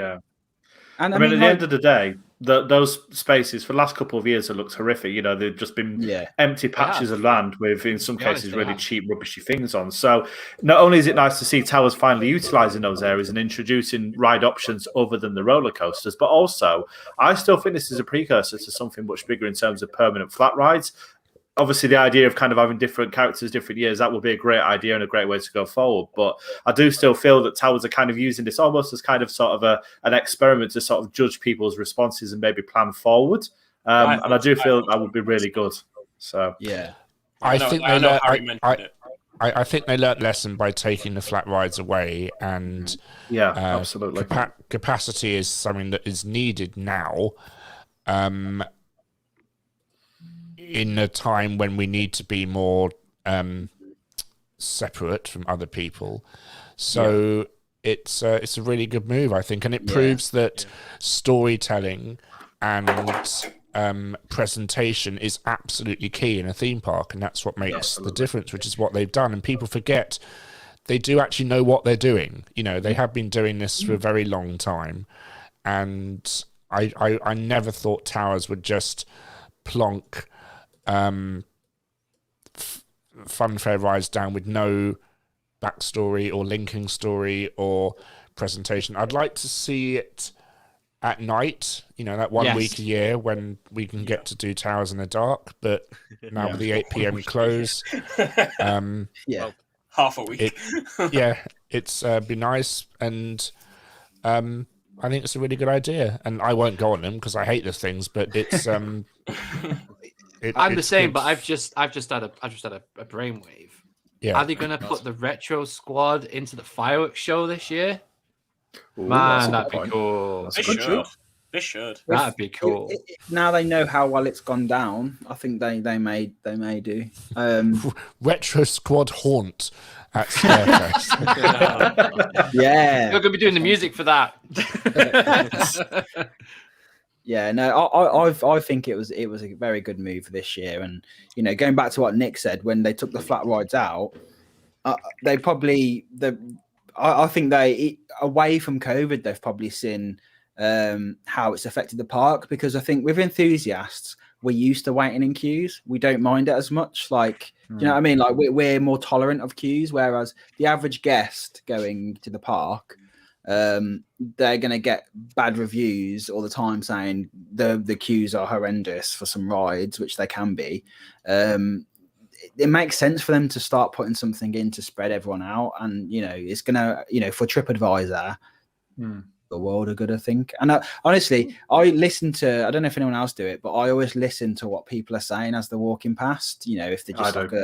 And I mean, at the end of the day, those spaces for the last couple of years have looked horrific. You know, they've just been empty patches of land with, in some cases, really cheap, rubbishy things on. So not only is it nice to see Towers finally utilising those areas and introducing ride options other than the roller coasters, but also I still think this is a precursor to something much bigger in terms of permanent flat rides. Obviously, the idea of kind of having different characters, different years, that would be a great idea and a great way to go forward. But I do still feel that Towers are kind of using this almost as kind of sort of an experiment to sort of judge people's responses and maybe plan forward. And I do feel that would be really good. So I think they learnt lesson by taking the flat rides away, and absolutely, capacity is something that is needed now. In a time when we need to be more separate from other people. So it's a really good move, I think. And it proves that storytelling and presentation is absolutely key in a theme park. And that's what makes the difference, which is what they've done. And people forget they do actually know what they're doing. You know, they have been doing this for a very long time. And I never thought Towers would just plonk funfair rides down with no backstory or linking story or presentation. I'd like to see it at night, you know, that 1 week a year when we can get to do Towers in the dark, but now with the 8 p.m. close, half a week. It's be nice, and I think it's a really good idea, and I won't go on them because I hate those things, but it's I'm the same, but I've just had a brainwave. Yeah. Are they going to put the retro squad into the fireworks show this year? Man, that'd be cool. They should. That'd be cool. Now they know how well it's gone down. I think they may do. Retro squad haunt at Scarefest. Yeah, you're going to be doing the music for that. Yeah, no, I think it was a very good move this year, and you know, going back to what Nick said, when they took the flat rides out, I think they away from COVID, they've probably seen how it's affected the park, because I think with enthusiasts, we're used to waiting in queues. We don't mind it as much. Like, do you know what I mean? Like we're more tolerant of queues, whereas the average guest going to the park, they're going to get bad reviews all the time saying the queues are horrendous for some rides, which they can be. It makes sense for them to start putting something in to spread everyone out, and you know, it's gonna, you know, for TripAdvisor, the world are good, I think. And honestly, I listen to, I don't know if anyone else do it, but I always listen to what people are saying as they're walking past, you know, if they're just like a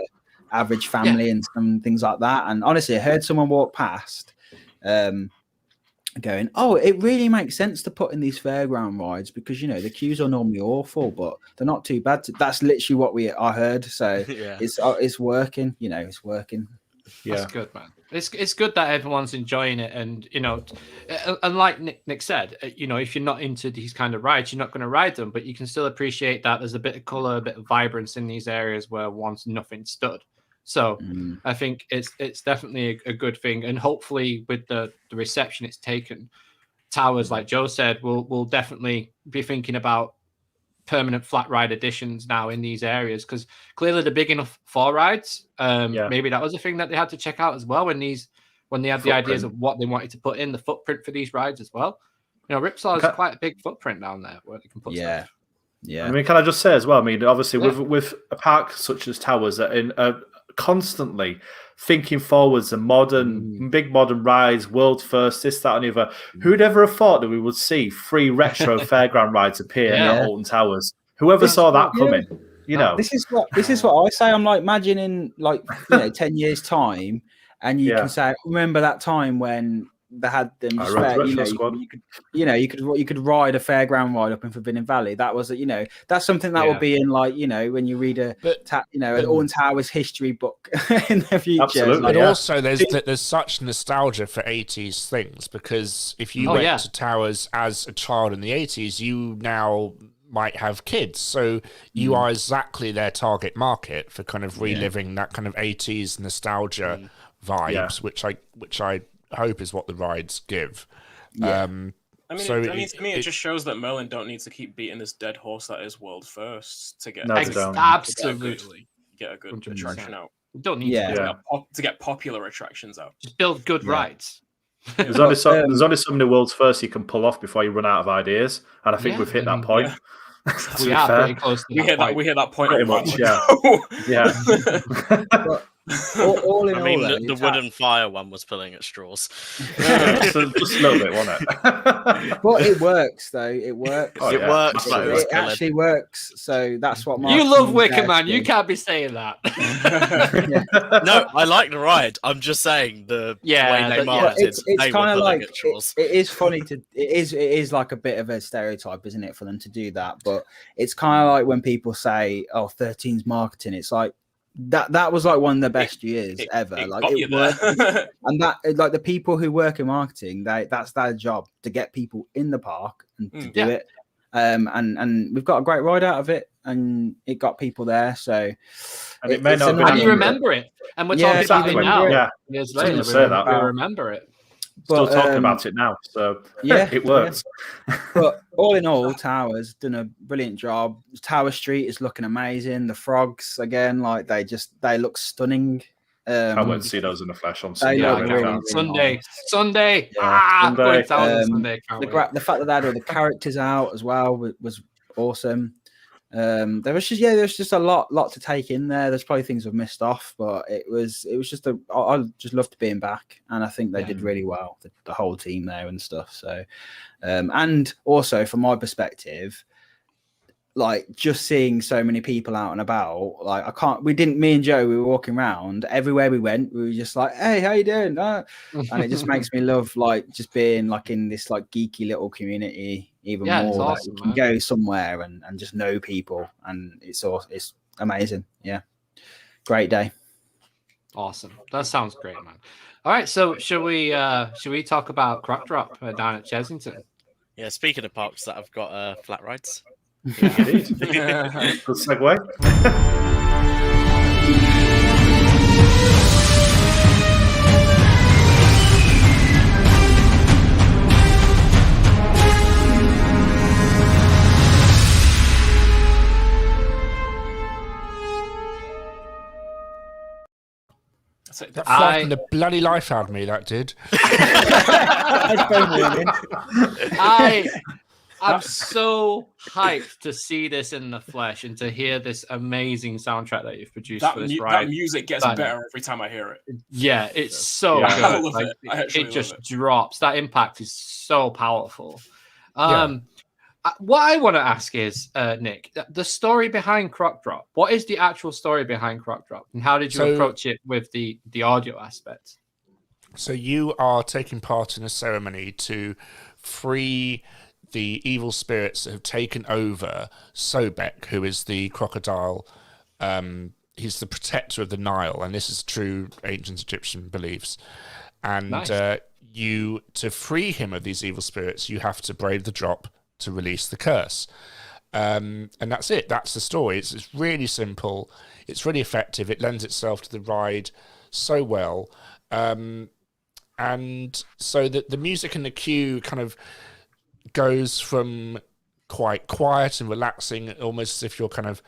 average family and some things like that. And honestly, I heard someone walk past going, oh, it really makes sense to put in these fairground rides because, you know, the queues are normally awful, but they're not too bad. That's literally what I heard. So it's working, you know, it's working. Yeah. That's good, man. It's good that everyone's enjoying it, and you know, and like Nick said, you know, if you're not into these kind of rides, you're not going to ride them, but you can still appreciate that there's a bit of color, a bit of vibrance in these areas where once nothing stood. So I think it's definitely a good thing, and hopefully with the reception it's taken, Towers, like Joe said, will definitely be thinking about permanent flat ride additions now in these areas, because clearly they're big enough for rides. Maybe that was a thing that they had to check out as well when they had the ideas of what they wanted to put in the footprint for these rides as well. You know, Ripsaw is quite a big footprint down there where they can put stuff. Yeah. I mean, can I just say as well? I mean, obviously with a park such as Towers, that in constantly thinking forwards and big modern rides, world first, this, that, and the other. Who'd ever have thought that we would see 3 retro fairground rides appear at Alton Towers? Whoever saw that coming? You know, this is what I say. I'm like, imagine in 10 years time, and you can say, remember that time when they had them just you could ride a fairground ride up in Forbidden Valley. That was that's something that will be in when you read an Alton Towers history book in the future. Absolutely. But also there's such nostalgia for 80s things, because if you went to Towers as a child in the 80s, you now might have kids, so you are exactly their target market for kind of reliving that kind of 80s nostalgia vibes, which I hope is what the rides give. To me, it just shows that Merlin don't need to keep beating this dead horse that is world first to get absolutely get a good 100%. Attraction out. You don't need to get popular attractions out. Just build good rides. There's only so many world's first you can pull off before you run out of ideas, and I think we've hit that point. We are pretty close to that point. We hit that point pretty much. All in all, the wooden fire one was pulling at straws. Just a little bit, wasn't it? But it works, though. It works. It works. It actually works. So that's what you love Wicker Man. You can't be saying that. No, I like the ride. I'm just saying the way they marketed. It's kind of like it is funny to. It is like a bit of a stereotype, isn't it, for them to do that? But it's kind of like when people say, "Oh, 13's marketing." It's like. That was like one of the best years ever. It worked. And that the people who work in marketing, that's their job, to get people in the park and to do it. And we've got a great ride out of it, and it got people there. So and it may not and you remember it, and we're talking about it now. Years later, we remember it. Still talking about it now, so it works. But all in all, Towers done a brilliant job. Tower Street is looking amazing. The frogs again, they look stunning. I went to see those in the flesh on Sunday. Sunday. Sunday. The fact that they had all the characters out as well was awesome. There was just a lot to take in there. There's probably things I've missed off, but it was just I just loved being back, and I think they did really well, the whole team there and stuff. So, and also from my perspective, just seeing so many people out and about, me and Joe, we were walking around everywhere we went. We were just like, "Hey, how you doing?" And it just makes me love just being in this geeky little community even more. It's awesome, you can go somewhere and just know people, and it's amazing. Yeah, great day. Awesome. That sounds great, man. All right, so should we talk about Croc Drop down at Chessington? Yeah, speaking of parks that have got flat rides. Good segue. That frightened the bloody life out of me, that did. I'm so hyped to see this in the flesh and to hear this amazing soundtrack that you've produced for this ride. That music gets better every time I hear it. Yeah, it's so good. I love it. It just drops. That impact is so powerful. What I want to ask is, Nick, the story behind Croc Drop. What is the actual story behind Croc Drop, and how did you approach it with the audio aspect? So you are taking part in a ceremony to free the evil spirits that have taken over Sobek, who is the crocodile. He's the protector of the Nile, and this is true ancient Egyptian beliefs. And to free him of these evil spirits, you have to brave the drop to release the curse. And that's it. That's the story. It's really simple. It's really effective. It lends itself to the ride so well. And so the music and the cue kind of goes from quite quiet and relaxing, almost as if you're kind of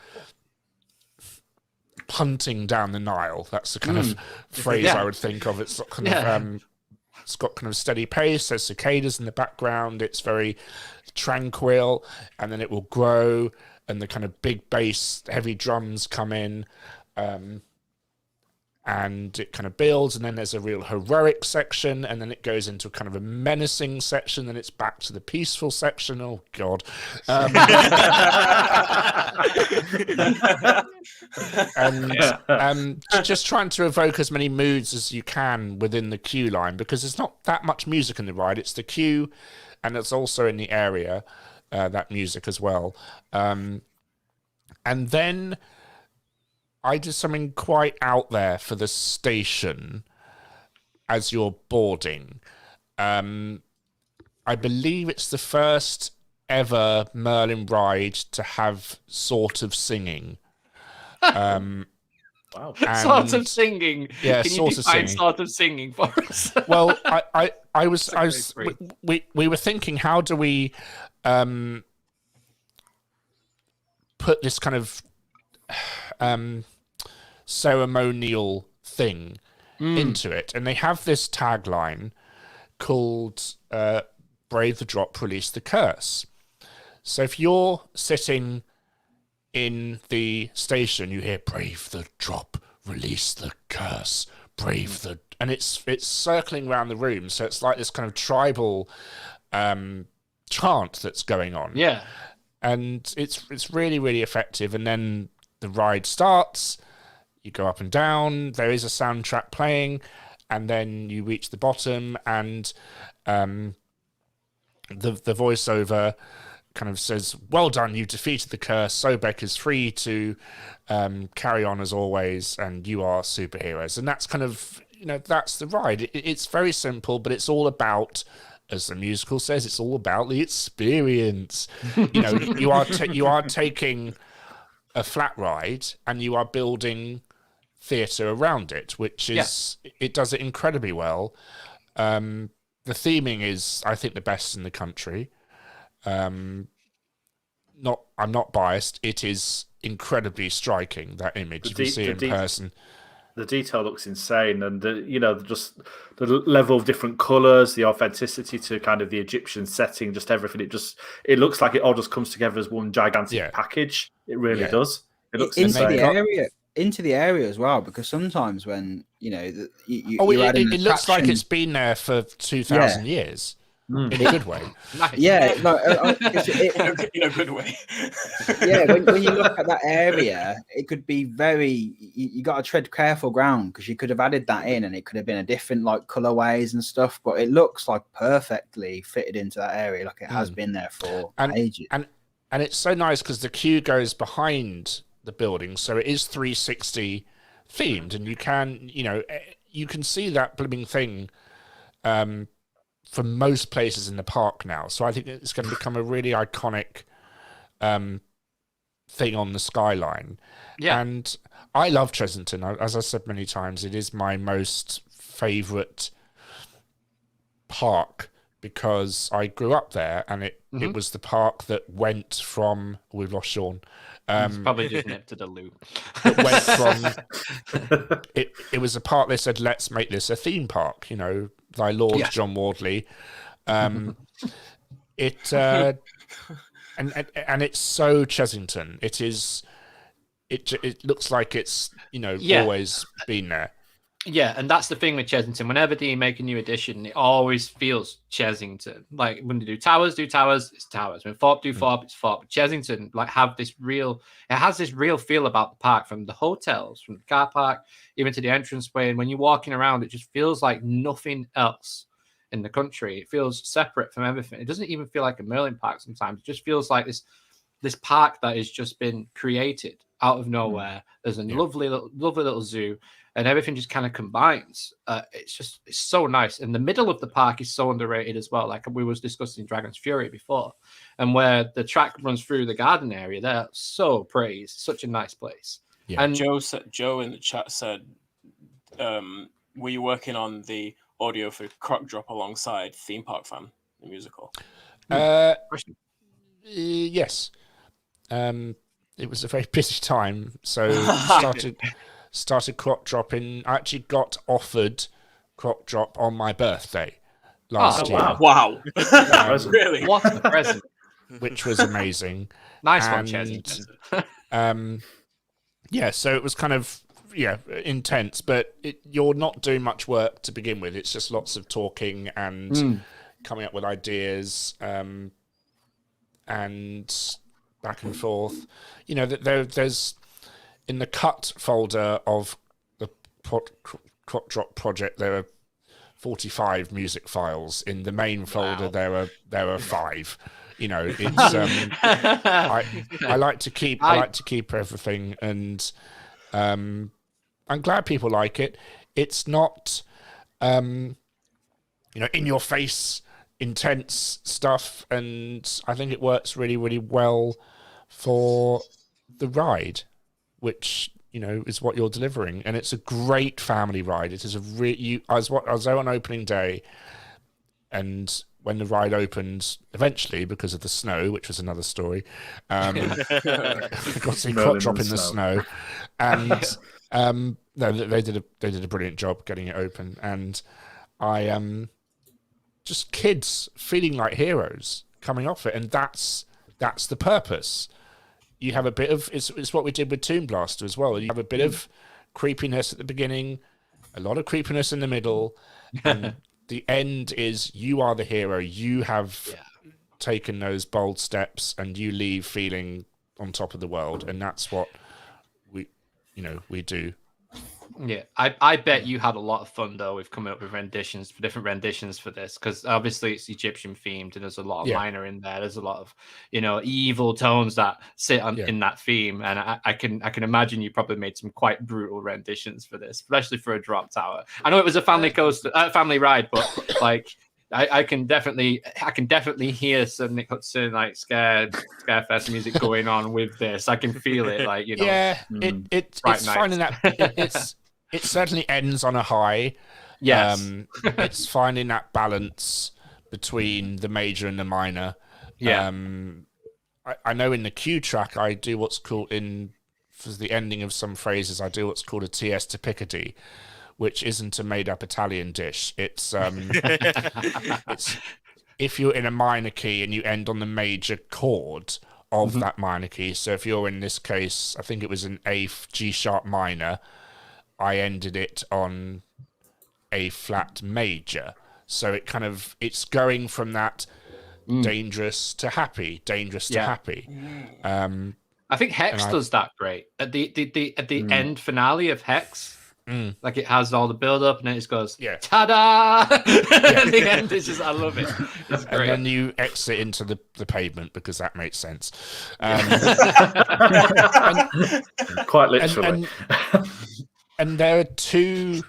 punting down the Nile. That's the kind of phrase I would think of. It's kind of it's got kind of steady pace. There's cicadas in the background. It's very tranquil, and then it will grow, and the kind of big bass, heavy drums come in, and and it kind of builds, and then there's a real heroic section, and then it goes into kind of a menacing section, then it's back to the peaceful section. Oh God. And just trying to evoke as many moods as you can within the queue line, because there's not that much music in the ride. It's the queue, and it's also in the area, that music as well. And then I did something quite out there for the station as you're boarding. I believe it's the first ever Merlin ride to have sort of singing. Wow. Sort of singing. Yeah, Can sort you of define singing. sort of singing for us? Well, we were thinking, how do we put this kind of ceremonial thing into it? And they have this tagline called "Brave the Drop, Release the Curse." So if you're sitting in the station, you hear "Brave the Drop, Release the Curse, Brave the," and it's circling around the room, so it's like this kind of tribal chant that's going on. Yeah. And it's really, really effective. And then the ride starts, you go up and down, there is a soundtrack playing, and then you reach the bottom, and the voiceover kind of says, "Well done, you defeated the curse. Sobek is free to carry on as always, and you are superheroes." And that's kind of, that's the ride. It's very simple, but it's all about, as the musical says, it's all about the experience. You are taking a flat ride and you are building theatre around it, which is it does it incredibly well. The theming is, I think, the best in the country. I'm not biased. It is incredibly striking, that image. If you see it in person. The detail looks insane, and just the level of different colours, the authenticity to kind of the Egyptian setting, just everything. It looks like it all just comes together as one gigantic package. It really does. It looks insane. Into the area as well, because sometimes when it looks like it's been there for 2,000 years. In a good way. Yeah, in a good way. Yeah, when you look at that area, it could be you got to tread careful ground, because you could have added that in and it could have been a different colorways and stuff, but it looks like perfectly fitted into that area, like it has been there for ages. And it's so nice because the queue goes behind the building, so it is 360 themed, and you can see that blooming thing from most places in the park now. So I think it's going to become a really iconic thing on the skyline. Yeah. And I love Chessington. As I said many times, it is my most favourite park, because I grew up there, and it was the park that went from... We've lost Sean. It's probably just nipped to the loo. It went from... it was a park, they said, let's make this a theme park, thy Lord John Wardley. And it's so Chessington. It looks like it's always been there. Yeah, and that's the thing with Chessington. Whenever they make a new edition, it always feels Chessington. Like when they do towers, it's towers. When Thorpe do Thorpe, it's Thorpe. But Chessington has this real feel about the park, from the hotels, from the car park, even to the entranceway. And when you're walking around, it just feels like nothing else in the country. It feels separate from everything. It doesn't even feel like a Merlin park sometimes. It just feels like this park that has just been created out of nowhere. There's a lovely little zoo, and everything just kind of combines. It's so nice. And the middle of the park is so underrated as well. Like we was discussing Dragon's Fury before, and where the track runs through the garden area, they're so pretty. It's such a nice place. Yeah. And Joe in the chat said, were you working on the audio for Croc Drop alongside Theme Park Fan, the musical? Yes. It was a very busy time, so started Croc Dropping. I actually got offered Croc Drop on my birthday last year. Wow. Really? What a present. Which was amazing. Nice one, Chessington. Yeah, so it was kind of, intense, but you're not doing much work to begin with. It's just lots of talking and coming up with ideas, and back and forth. You know, there's in the cut folder of the Crop Drop project, there are 45 music files. In the main folder, there are 5. You know, it's I like to keep everything, and I'm glad people like it. It's not in your face intense stuff, and I think it works really, really well for the ride, which is what you're delivering, and it's a great family ride. It is I was there on opening day, and when the ride opened eventually because of the snow, which was another story, got to see Crop Drop in the snow, and no, they did a brilliant job getting it open, and I just kids feeling like heroes coming off it, and that's the purpose. You have a bit of it's what we did with Toon Blaster as well. You have a bit of creepiness at the beginning, a lot of creepiness in the middle, and the end is you are the hero. You have taken those bold steps, and you leave feeling on top of the world, and that's what we do. Yeah, I bet you had a lot of fun though with coming up with different renditions for this, because obviously it's Egyptian themed, and there's a lot of minor in there. There's a lot of evil tones that sit in that theme, and I can imagine you probably made some quite brutal renditions for this, especially for a drop tower. I know it was a family family ride, but like I can definitely hear some Nick Hutson like Scarefest music going on with this. I can feel it, like it's finding that it certainly ends on a high. Yes, it's finding that balance between the major and the minor. Yeah, I know in the Q track I do what's called for the ending of some phrases I do what's called a TS to Picardy, which isn't a made-up Italian dish. It's it's if you're in a minor key and you end on the major chord of that minor key. So if you're in this case, I think it was an A G sharp minor, I ended it on A flat major. So it's going from that dangerous to happy, to happy. I think Hex does that great at the end finale of Hex. Like it has all the build up, and then it just goes ta-da. At the end, it's just I love it. It's great. And then you exit into the pavement because that makes sense. Quite literally. And there are two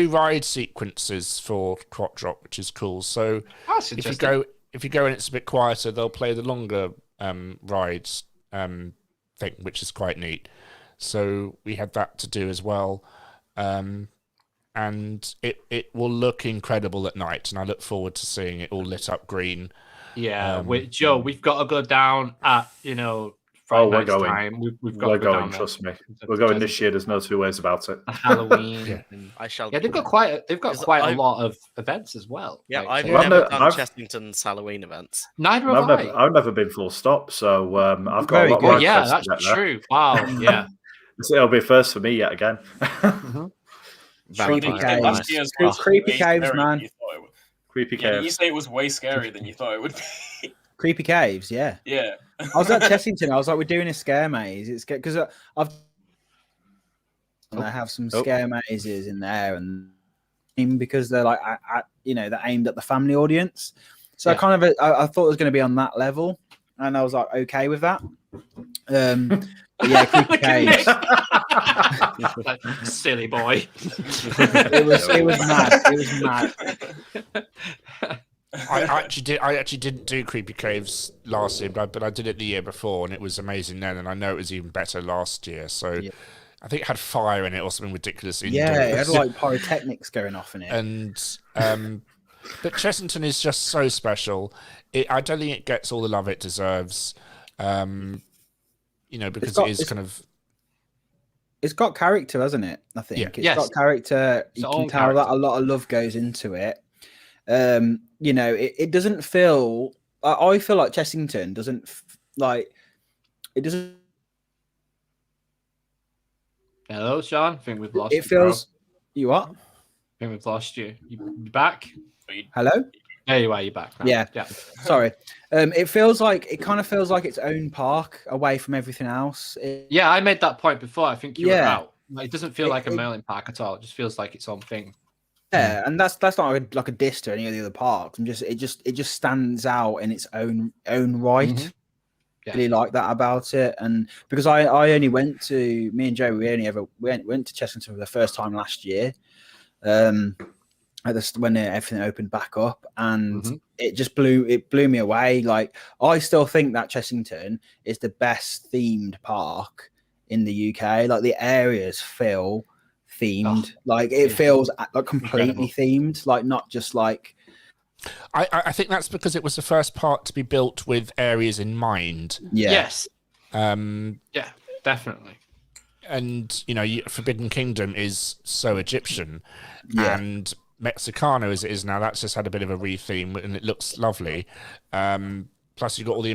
ride sequences for Crop Drop, which is cool. So if you go and it's a bit quieter, they'll play the longer rides thing, which is quite neat. So we had that to do as well. And it will look incredible at night, and I look forward to seeing it all lit up green. Yeah, Joe, we've got to go down at we're going. Time. We've got we're to go going. Trust me, we're going this year. There's no two ways about it. Halloween. I shall. Yeah, they've got quite a lot of events as well. Yeah, like, I've never done Chessington's Halloween events. Neither have I. I've never been full stop, so I've got a lot more. Yeah, that's true. Wow. Yeah. It'll be first for me yet again. Creepy caves, man. Creepy Yeah, caves. you say it was way scarier than you thought it would be. Creepy caves, yeah. Yeah. I was at Chessington. I was like, we're doing a scare maze. It's because I have some scare mazes in there, and because they're like, they're aimed at the family audience. So I thought it was going to be on that level, and I was like, okay with that. Yeah, creepy caves. Silly boy. It was mad. It was mad. I actually didn't do Creepy Caves last year, but I did it the year before, and it was amazing then, and I know it was even better last year. So I think it had fire in it or something ridiculous indoors. Yeah, it had like pyrotechnics going off in it. And but Chessington is just so special. I don't think it gets all the love it deserves. Because it is kind of. It's got character, hasn't it? I think it's got character. You can tell that a lot of love goes into it. It doesn't feel. I feel like Chessington doesn't like. It doesn't. Hello, Sean. I think we've lost It feels. You what? I think we've lost you. You back? Hello. There you are. You're back now. Yeah. Yeah. Sorry. It kind of feels like its own park away from everything else. Yeah, I made that point before. I think you were Yeah. out. Like, it doesn't feel like a Merlin park at all. It just feels like its own thing. Yeah, and that's not like a diss to any of the other parks. It just stands out in its own right. Mm-hmm. Yeah. Really like that about it, and because I only went to me and Joe, we went to Chessington for the first time last year, when everything opened back up, and it blew me away. Like, I still think that Chessington is the best themed park in the UK. Like, the areas feel themed, like it feels like completely themed, like not just like. I think that's because it was the first part to be built with areas in mind. Yeah. Yes. Yeah, definitely. And Forbidden Kingdom is so Egyptian, and Mexicano as it is now, that's just had a bit of a retheme, and it looks lovely. Plus, you've got all the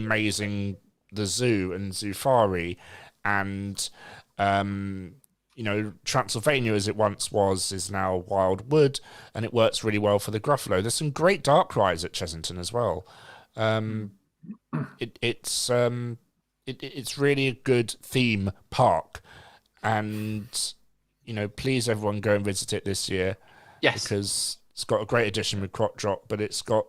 zoo and Zufari, and Transylvania, as it once was, is now Wildwood, and it works really well for the Gruffalo. There's some great dark rides at Chessington as well. It's really a good theme park, and please everyone go and visit it this year. Yes, because it's got a great addition with Crop Drop, but it's got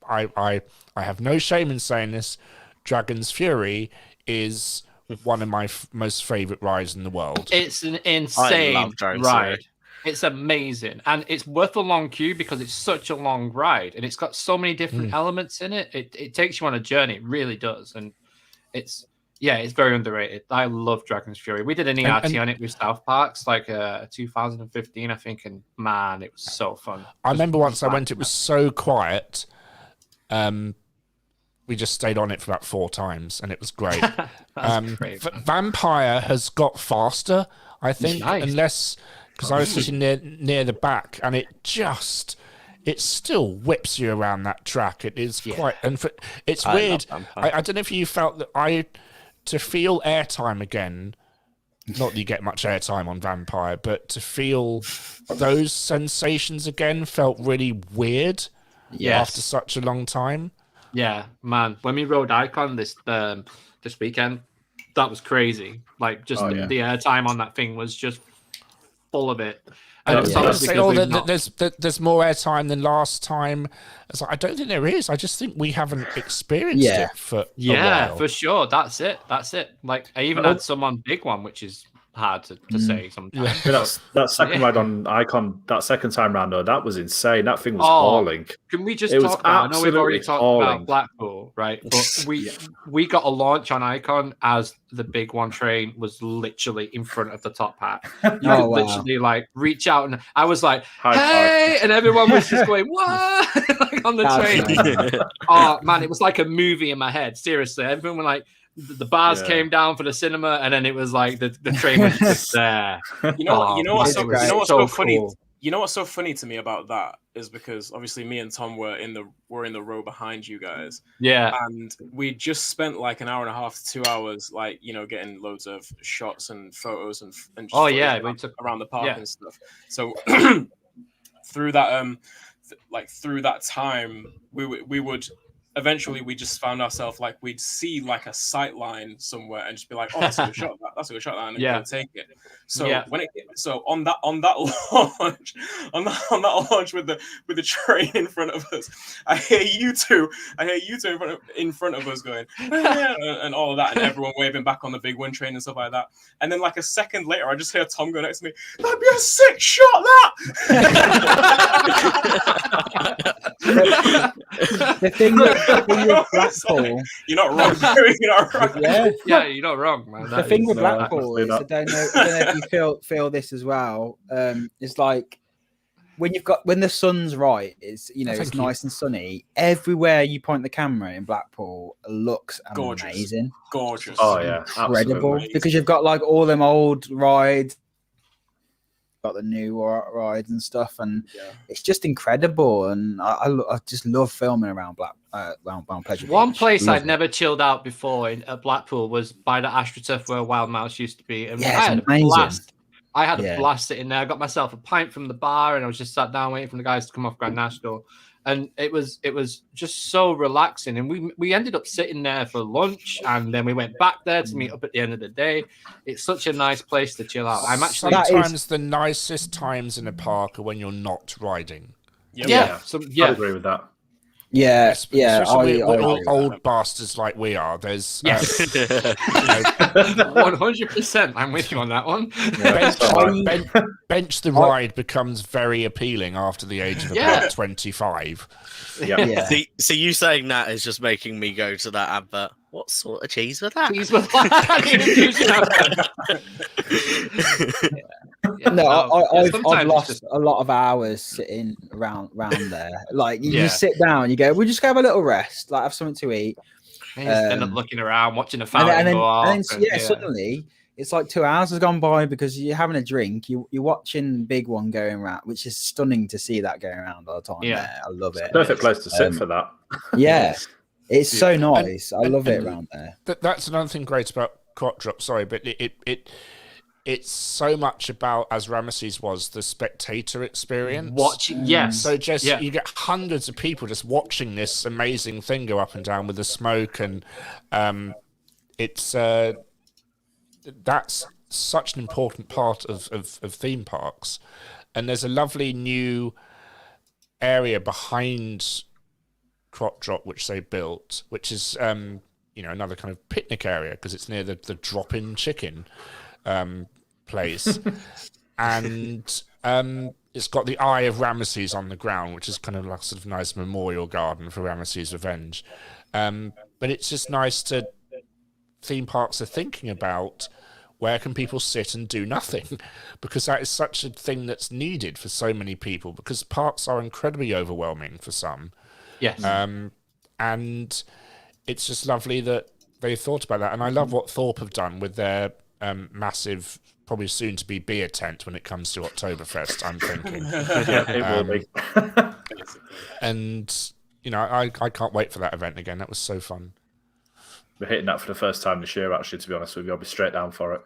I have no shame in saying this. Dragon's Fury is one of my most favorite rides in the world. It's an insane ride. It's amazing, and it's worth a long queue because it's such a long ride, and it's got so many different elements in it. It takes you on a journey. It really does, and it's very underrated. I love Dragon's Fury. We did an ERT on it with South Parks, like 2015, I think, and man, it was so fun. I remember once I went, it was so quiet. We just stayed on it for about 4 times, and it was great. Great. Vampire has got faster, I think, Nice. unless because I was sitting near the back, and it still whips you around that track. It is quite, and it's weird. I don't know if you felt that to feel airtime again. Not that you get much airtime on Vampire, but to feel those sensations again felt really weird. After such a long time. Yeah, man. When we rode Icon this weekend, that was crazy. Like, just the airtime on that thing was just full of it. And there's more airtime than last time. It's like, I don't think there is. I just think we haven't experienced it for a while. For sure. That's it. Like, I even had some on Big One, which is hard to say sometimes. That second ride on Icon, that second time round, though, that was insane. That thing was hauling. Can we just talk about? I know we've already talked about Blackpool, right? But we got a launch on Icon as the Big One train was literally in front of the top hat. You could literally like reach out, and I was like, "Hey!" and everyone was just going, "What?" like on the train. Oh man, it was like a movie in my head. Seriously, everyone was like. The bars came down for the cinema, and then it was like the train was just there. You know what's so funny? Cool. You know what's so funny to me about that is because obviously me and Tom were in the row behind you guys. Yeah. And we just spent like an hour and a half to 2 hours, like, getting loads of shots and photos and just around the park and stuff. So through that through that time, we would. Eventually, we just found ourselves like we'd see like a sight line somewhere and just be like, "Oh, that's a good shot. That's a good shot." And we'd take it. So on that launch with the train in front of us, I hear you two in front of us going and all of that, and everyone waving back on the big wind train and stuff like that. And then like a second later, I just hear Tom go next to me. That'd be a sick shot, that. The thing with Blackpool, you're not wrong. You're not wrong. You're not wrong, man. The thing with Blackpool is I don't know if you feel this as well. It's like when the sun's right, it's it's nice and sunny. Everywhere you point the camera in Blackpool looks amazing, gorgeous. Oh yeah, incredible. absolutely. Because you've got like all them old rides. got the new rides and stuff, and it's just incredible. And I just love filming around Pleasure One Beach. place Love I'd it. never chilled out before at Blackpool was by the AstroTurf where Wild Mouse used to be, and Yeah, I had it's amazing. a blast. I had a Yeah. blast sitting there. I got myself a pint from the bar, and I was just sat down waiting for the guys to come off Grand National. And it was just so relaxing. And we ended up sitting there for lunch, and then we went back there to meet up at the end of the day. It's such a nice place to chill out. I'm actually sometimes the nicest times in a park are when you're not riding. Yeah. I agree with that. Yeah, Especially I old bastards like we are. There's 100%. I'm with you on that one. Bench the ride becomes very appealing after the age of about 25. Yeah. See, you saying that is just making me go to that advert. What sort of cheese was that? Cheese with I've lost a lot of hours sitting around there. Like you just sit down, you go, we'll just go have a little rest, like have something to eat. And you just end up looking around, watching a fountain go off. Suddenly it's like 2 hours has gone by because you're having a drink. You're watching Big One going around, which is stunning to see that going around all the time. Yeah, there. I love it. Perfect place to sit for that. Yeah, it's so nice. I love it around there. That's another thing great about Quad Drop. Sorry, but it's so much about, as Ramesses was, the spectator experience. Watching, yes. So you get hundreds of people just watching this amazing thing go up and down with the smoke, and it's that's such an important part of theme parks. And there's a lovely new area behind Crop Drop which they built, which is another kind of picnic area because it's near the drop-in chicken place, and it's got the Eye of Ramesses on the ground, which is kind of like sort of nice memorial garden for Ramesses' revenge. But it's just nice to theme parks are thinking about where can people sit and do nothing, because that is such a thing that's needed for so many people, because parks are incredibly overwhelming for some. Yes. And it's just lovely that they thought about that. And I love what Thorpe have done with their massive, probably soon to be beer tent when it comes to Oktoberfest, I'm thinking. It will be. And, I can't wait for that event again. That was so fun. We're hitting that for the first time this year, actually, to be honest with you. I'll be straight down for it.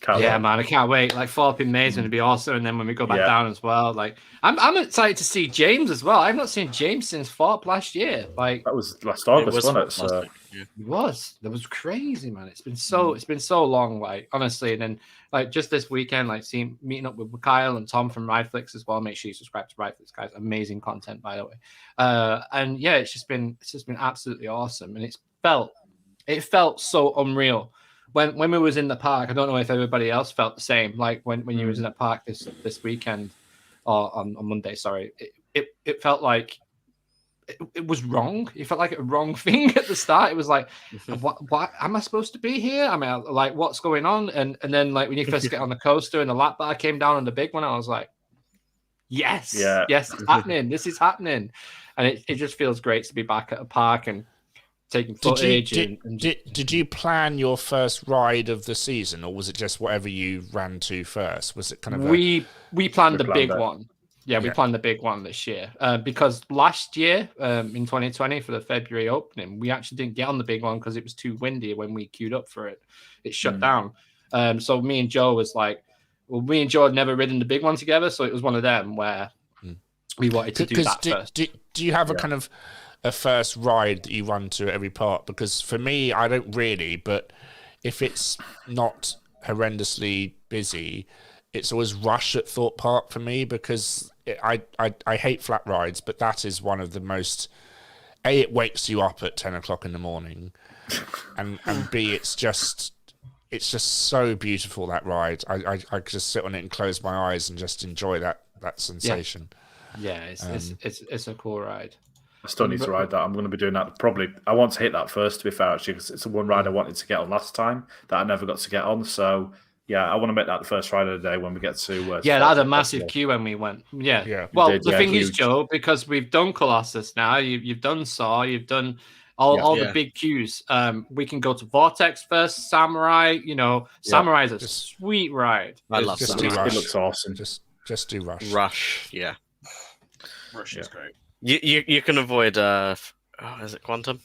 Can't wait. Man, I can't wait. Like, Thorpe in May is going to be awesome, and then when we go back down as well, like, I'm excited to see James as well. I've not seen James since Thorpe last year. Like, that was last August, wasn't it? So... It was. That was crazy, man. It's been so long, like, honestly. And then, like, just this weekend, like, meeting up with Mikhile and Tom from Rideflix as well. Make sure you subscribe to Rideflix, guys. Amazing content, by the way. And yeah, it's just been absolutely awesome, and it felt so unreal. When we was in the park, I don't know if everybody else felt the same. Like when you was in the park this weekend, or on Monday, sorry, it felt like it was wrong. It felt like a wrong thing at the start. It was like, what am I supposed to be here? I mean, like, what's going on? And then, like, when you first get on the coaster and the lap bar came down on the big one, I was like, yes, it's happening. This is happening, and it just feels great to be back at a park and taking footage. Did you plan your first ride of the season, or was it just whatever you ran to first? Was it kind of we planned the big one? Yeah, we planned the big one this year because last year in 2020 for the February opening, we actually didn't get on the big one because it was too windy when we queued up for it. It shut down. So me and Joe was like, well, me and Joe had never ridden the big one together, so it was one of them where we wanted to do that first. Do you have a kind of a first ride that you run to at every park? Because for me, I don't really, but if it's not horrendously busy, it's always rush at Thorpe Park for me, because I hate flat rides, but that is one of the most... A, it wakes you up at 10 o'clock in the morning, and B, it's just so beautiful, that ride. I could just sit on it and close my eyes and just enjoy that sensation. Yeah, it's a cool ride. I still need to ride that. I'm going to be doing that probably. I want to hit that first, to be fair, actually, because it's the one ride I wanted to get on last time that I never got to get on. So yeah, I want to make that the first ride of the day when we get to. That had a massive queue when we went. Yeah. Well, the thing is, Joe, because we've done Colossus now, you've done Saw, you've done all the big queues. We can go to Vortex first, Samurai. Samurai is a sweet ride. I love Samurai. It looks awesome. Just do Rush. Rush, yeah. Rush is great. You can avoid is it Quantum?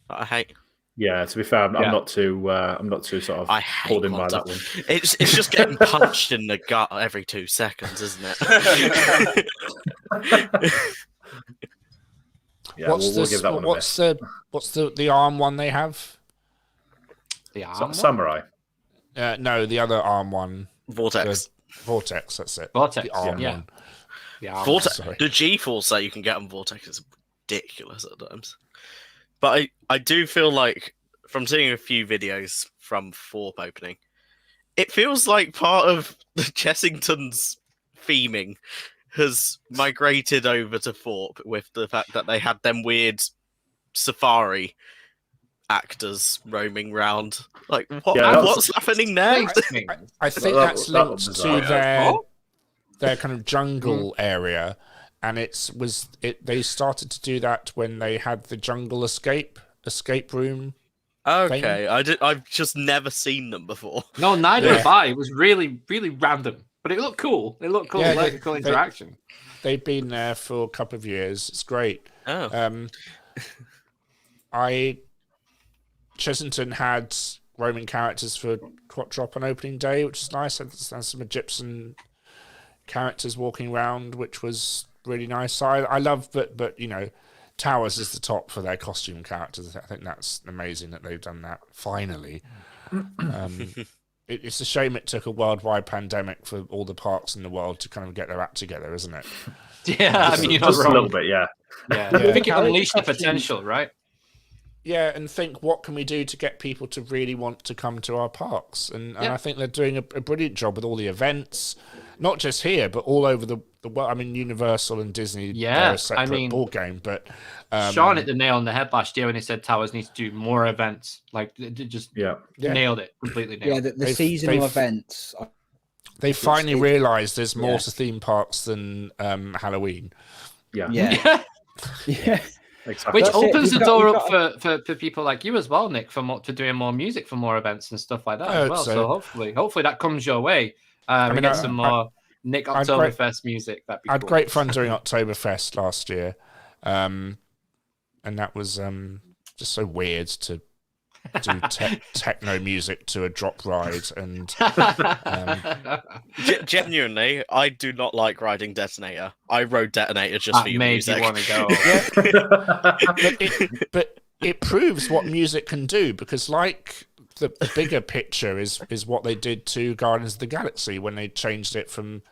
That I hate. Yeah, to be fair, I'm not too sort of pulled in by that one. It's just getting punched in the gut every 2 seconds, isn't it? Yeah, we'll give that one a miss. What's the ARM one they have? The ARM Samurai. No, the other ARM one. Vortex. Vortex, that's it. Vortex, the ARM one. Yeah, Vortex. The G-Force that you can get on Vortex is ridiculous at times. But I do feel like, from seeing a few videos from Thorpe opening, it feels like part of the Chessington's theming has migrated over to Thorpe with the fact that they had them weird safari actors roaming round. Like, what's happening next? I think that's linked to their kind of jungle area, and they started to do that when they had the jungle escape room. Okay, thing. I've just never seen them before. No, neither have I. It was really, really random, but it looked cool. It looked cool, like a cool interaction. They've been there for a couple of years. It's great. Oh. Chessington had roaming characters for Quat Drop on opening day, which is nice. And some Egyptian characters walking around, which was really nice. I love, but you know, Towers is the top for their costume characters. I think that's amazing that they've done that finally. It's a shame it took a worldwide pandemic for all the parks in the world to kind of get their act together, isn't it? Yeah, I mean, you're not just wrong. a little bit, yeah. I think it unleashed the potential, right? Yeah, and think, what can we do to get people to really want to come to our parks? And I think they're doing a brilliant job with all the events, not just here, but all over the world. I mean, Universal and Disney, they're a separate ball game. But Sean hit the nail on the head last year when he said Towers needs to do more events. Like, just nailed it, completely nailed it. Yeah, the seasonal events. They finally realised there's more to theme parks than Halloween. Yeah. Exactly. Which opens the door up for people like you as well, Nick, for doing more music for more events and stuff like that as well. So hopefully that comes your way. Get some more Nick Oktoberfest music. That'd be cool. I had great fun doing Oktoberfest last year, and that was just so weird to do techno music to a drop ride. And genuinely, I do not like riding Detonator. I rode Detonator just for your music. You want to go. but it proves what music can do, because like the bigger picture is what they did to Guardians of the Galaxy when they changed it from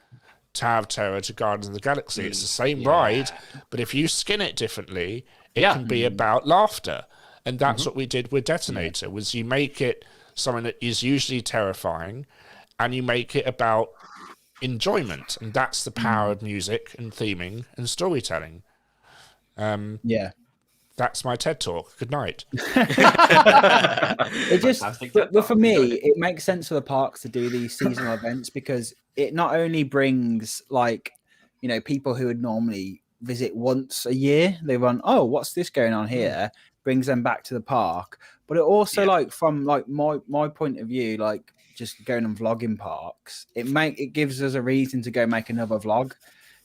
Tower of Terror to Guardians of the Galaxy. It's the same ride, but if you skin it differently, it can be about laughter. And that's what we did with Detonator, was you make it something that is usually terrifying, and you make it about enjoyment. And that's the power of music and theming and storytelling. That's my TED Talk. Good night. It just, but for me, it makes sense for the parks to do these seasonal events, because it not only brings, like, you know, people who would normally visit once a year, they run, oh, what's this going on here? Brings them back to the park. But it also, like, from like my point of view, like just going and vlogging parks, it gives us a reason to go make another vlog.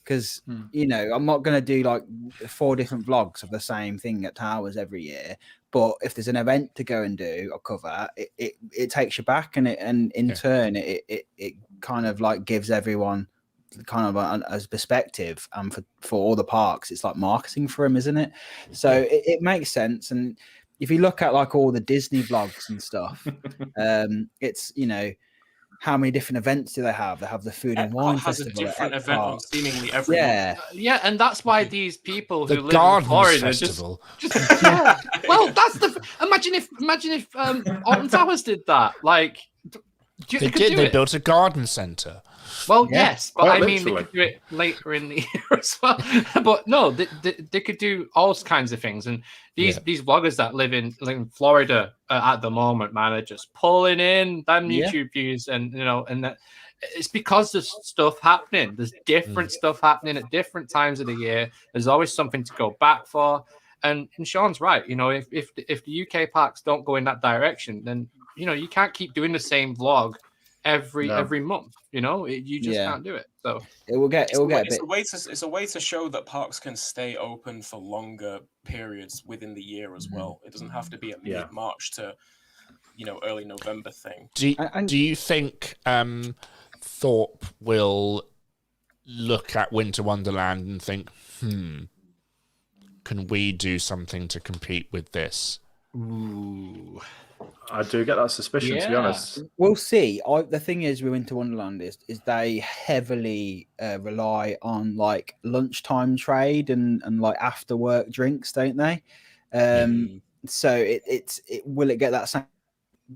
Because, you know, I'm not going to do like 4 different vlogs of the same thing at Towers every year. But if there's an event to go and do or cover, it takes you back, and in turn, it kind of like gives everyone kind of a perspective. And for all the parks, it's like marketing for them, isn't it? So it makes sense. And if you look at like all the Disney vlogs and stuff, it's, you know, how many different events do they have? They have the Food and Wine Festival. Has a different event on seemingly every month. Yeah, and that's why these people who live Gardens in Florida Festival. Well, that's the. Imagine if Alton Towers did that. Like, they did. They built a garden centre. Well, yes, but I mean, they could do it later in the year as well. But no, they could do all kinds of things. And these vloggers that live in Florida at the moment, man, are just pulling in them YouTube views, and you know, and that it's because there's stuff happening. There's different stuff happening at different times of the year. There's always something to go back for. And Sean's right. You know, if the UK parks don't go in that direction, then you know you can't keep doing the same vlog every month. You know, you just can't do it. So it will get a bit. It's a way to show that parks can stay open for longer periods within the year as well. It doesn't have to be a mid-March to early November thing. Do you think Thorpe will look at Winter Wonderland and think, can we do something to compete with this? Ooh. I do get that suspicion, to be honest. We'll see. The thing is with Winter Wonderland is they heavily rely on like lunchtime trade and like after work drinks, don't they? So it will it get that same?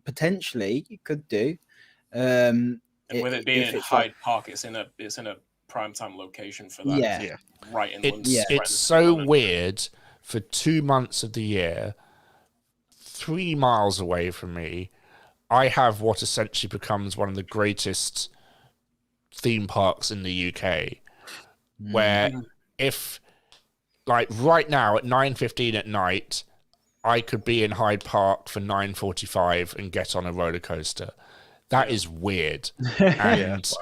Potentially, it could do. And with it being in Hyde Park, it's in a prime time location for that. Right in London. It's so weird for 2 months of the year. 3 miles away from me, I have what essentially becomes one of the greatest theme parks in the UK, where if, like right now at 9:15 at night, I could be in Hyde Park for 9:45 and get on a roller coaster. That is weird. And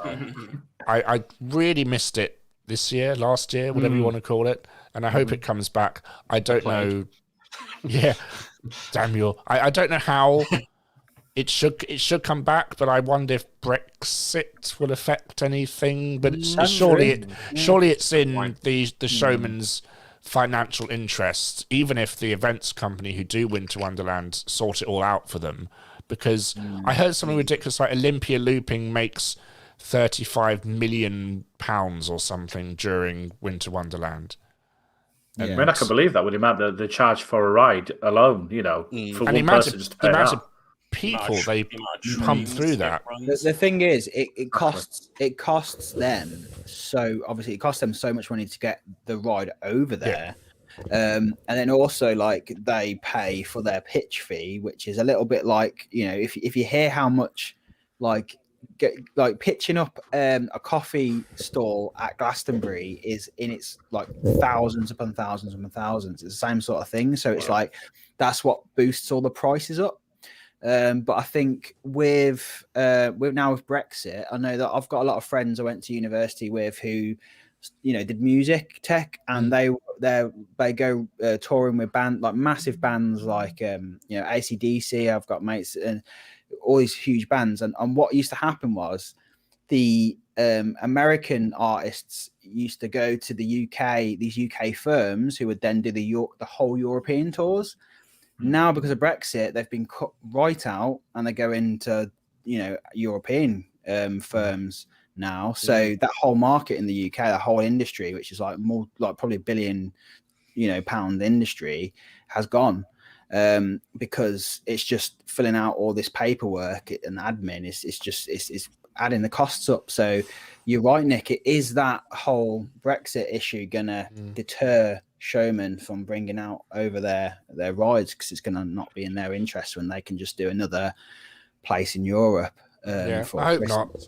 I really missed it last year, whatever you want to call it, and I hope it comes back. I don't know. Yeah. Damn you! I don't know how it should come back, but I wonder if Brexit will affect anything. But surely it's in the showman's financial interest, even if the events company who do Winter Wonderland sort it all out for them. Because I heard something ridiculous like Olympia Looping makes £35 million or something during Winter Wonderland. I mean, I can believe that with the amount that they charge for a ride alone, for one person just to pay that. People they pump through that. The thing is, it costs them so much money to get the ride over there, and then also like they pay for their pitch fee, which is a little bit like if you hear how much pitching up a coffee stall at Glastonbury is in its like thousands upon thousands upon thousands. It's the same sort of thing. So it's like that's what boosts all the prices up. But I think with Brexit, I know that I've got a lot of friends I went to university with who did music tech, and they go touring with massive bands like AC/DC. I've got mates and all these huge bands, and what used to happen was the American artists used to go to the UK, these UK firms who would then do the whole European tours. Now, because of Brexit, they've been cut right out, and they go into European firms now. So that whole market in the UK, that whole industry, which is like more like probably £1 billion pound industry, has gone. Because it's just filling out all this paperwork and admin. It's adding the costs up. So you're right, Nick. It is that whole Brexit issue gonna deter showmen from bringing out over their rides, because it's gonna not be in their interest when they can just do another place in Europe. I hope not.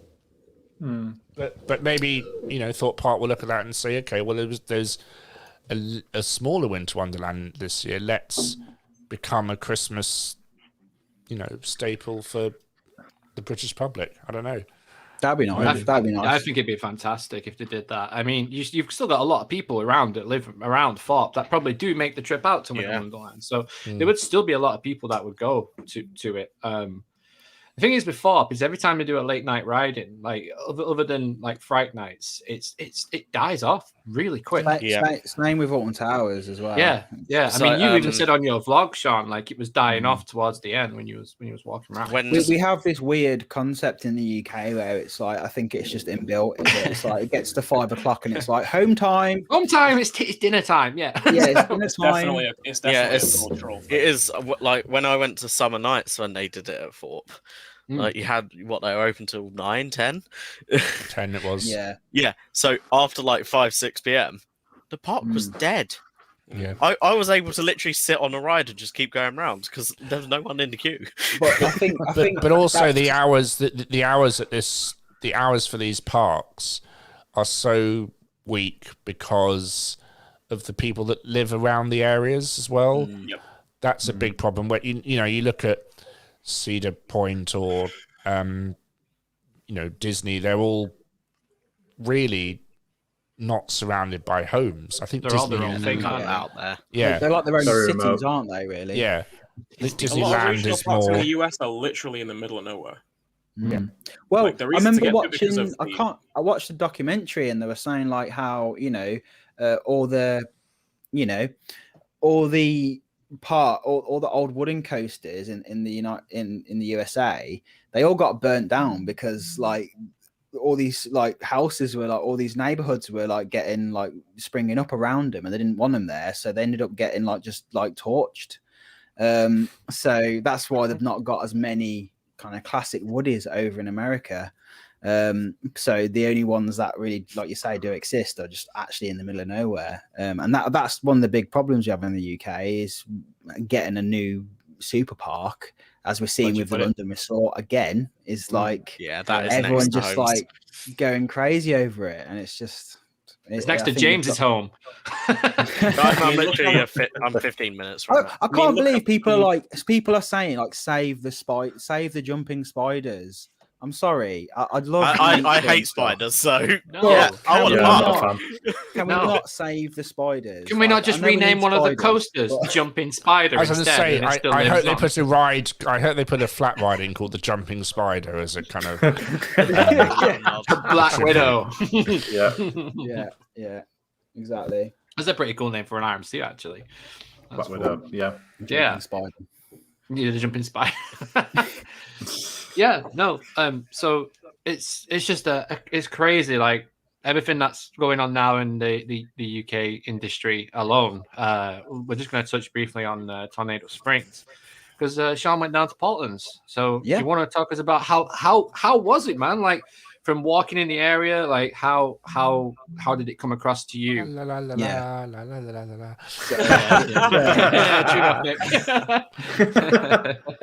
But maybe Thorpe Park will look at that and say, okay, well there's a smaller Winter Wonderland this year. Let's become a Christmas, staple for the British public. I don't know. That'd be nice. I think it'd be fantastic if they did that. I mean, you've still got a lot of people around that live around Thorpe that probably do make the trip out to Winter Wonderland. So there would still be a lot of people that would go to it. The thing is with Thorpe is every time they do a late night riding, like other than like Fright Nights, it dies off really quick. Same with Alton Towers as well. Yeah. So, I mean, you even said on your vlog, Sean, like it was dying off towards the end when you was walking around. We have this weird concept in the UK where it's like, I think it's just inbuilt. It's like it gets to 5 o'clock and it's like home time. Home time. It's dinner time. Yeah. It's dinner time. It's definitely a cultural thing. It is like when I went to Summer Nights when they did it at Thorpe. Like you had they were open till 9, 10? 10 it was. Yeah. So after like 5, 6 p.m, the park was dead. Yeah. I was able to literally sit on a ride and just keep going round because there was no one in the queue. But I think but also the hours the hours for these parks are so weak because of the people that live around the areas as well. That's a big problem. Where you look at Cedar Point or Disney, they're all really not surrounded by homes. I think they're all Disney their own thing out there. Yeah, they're like their own Very cities, remote. aren't they? Really? Yeah, A lot of Disneyland regional is parks in more. the US are literally in the middle of nowhere. Mm. Well, Like, they're I easy to remember get to because watching. of I watched a documentary, and they were saying like how all the all the old wooden coasters in the USA, they all got burnt down because like all these like houses were like all these neighborhoods were like getting like springing up around them, and they didn't want them there, so they ended up getting like just like torched. So that's why they've not got as many kind of classic woodies over in America. So the only ones that really, like you say, do exist are just actually in the middle of nowhere. And that's one of the big problems you have in the UK is getting a new super park, as we're seeing with the London Resort again, is like that is everyone just like going crazy over it, and it's just it's next to James's home. I'm literally I'm 15 minutes from it. I can't believe people are saying like save the jumping spiders. I'm sorry. I'd love. I hate spiders, so no. Yeah, I want to park. Can we not save the spiders? Can we not just rename one of the coasters Jumping Spider? I was going to say, I hope they put a ride. I hope they put a flat riding called the Jumping Spider as a kind of Black Widow. Yeah, exactly. That's a pretty cool name for an RMC, actually. Black Widow, yeah. Spider. Yeah, the Jumping Spider. Yeah, no. So it's just it's crazy. Like everything that's going on now in the UK industry alone. We're just going to touch briefly on Tornado Springs because Sean went down to Portland's. So you want to talk us about how was it, man? Like from walking in the area, like how did it come across to you?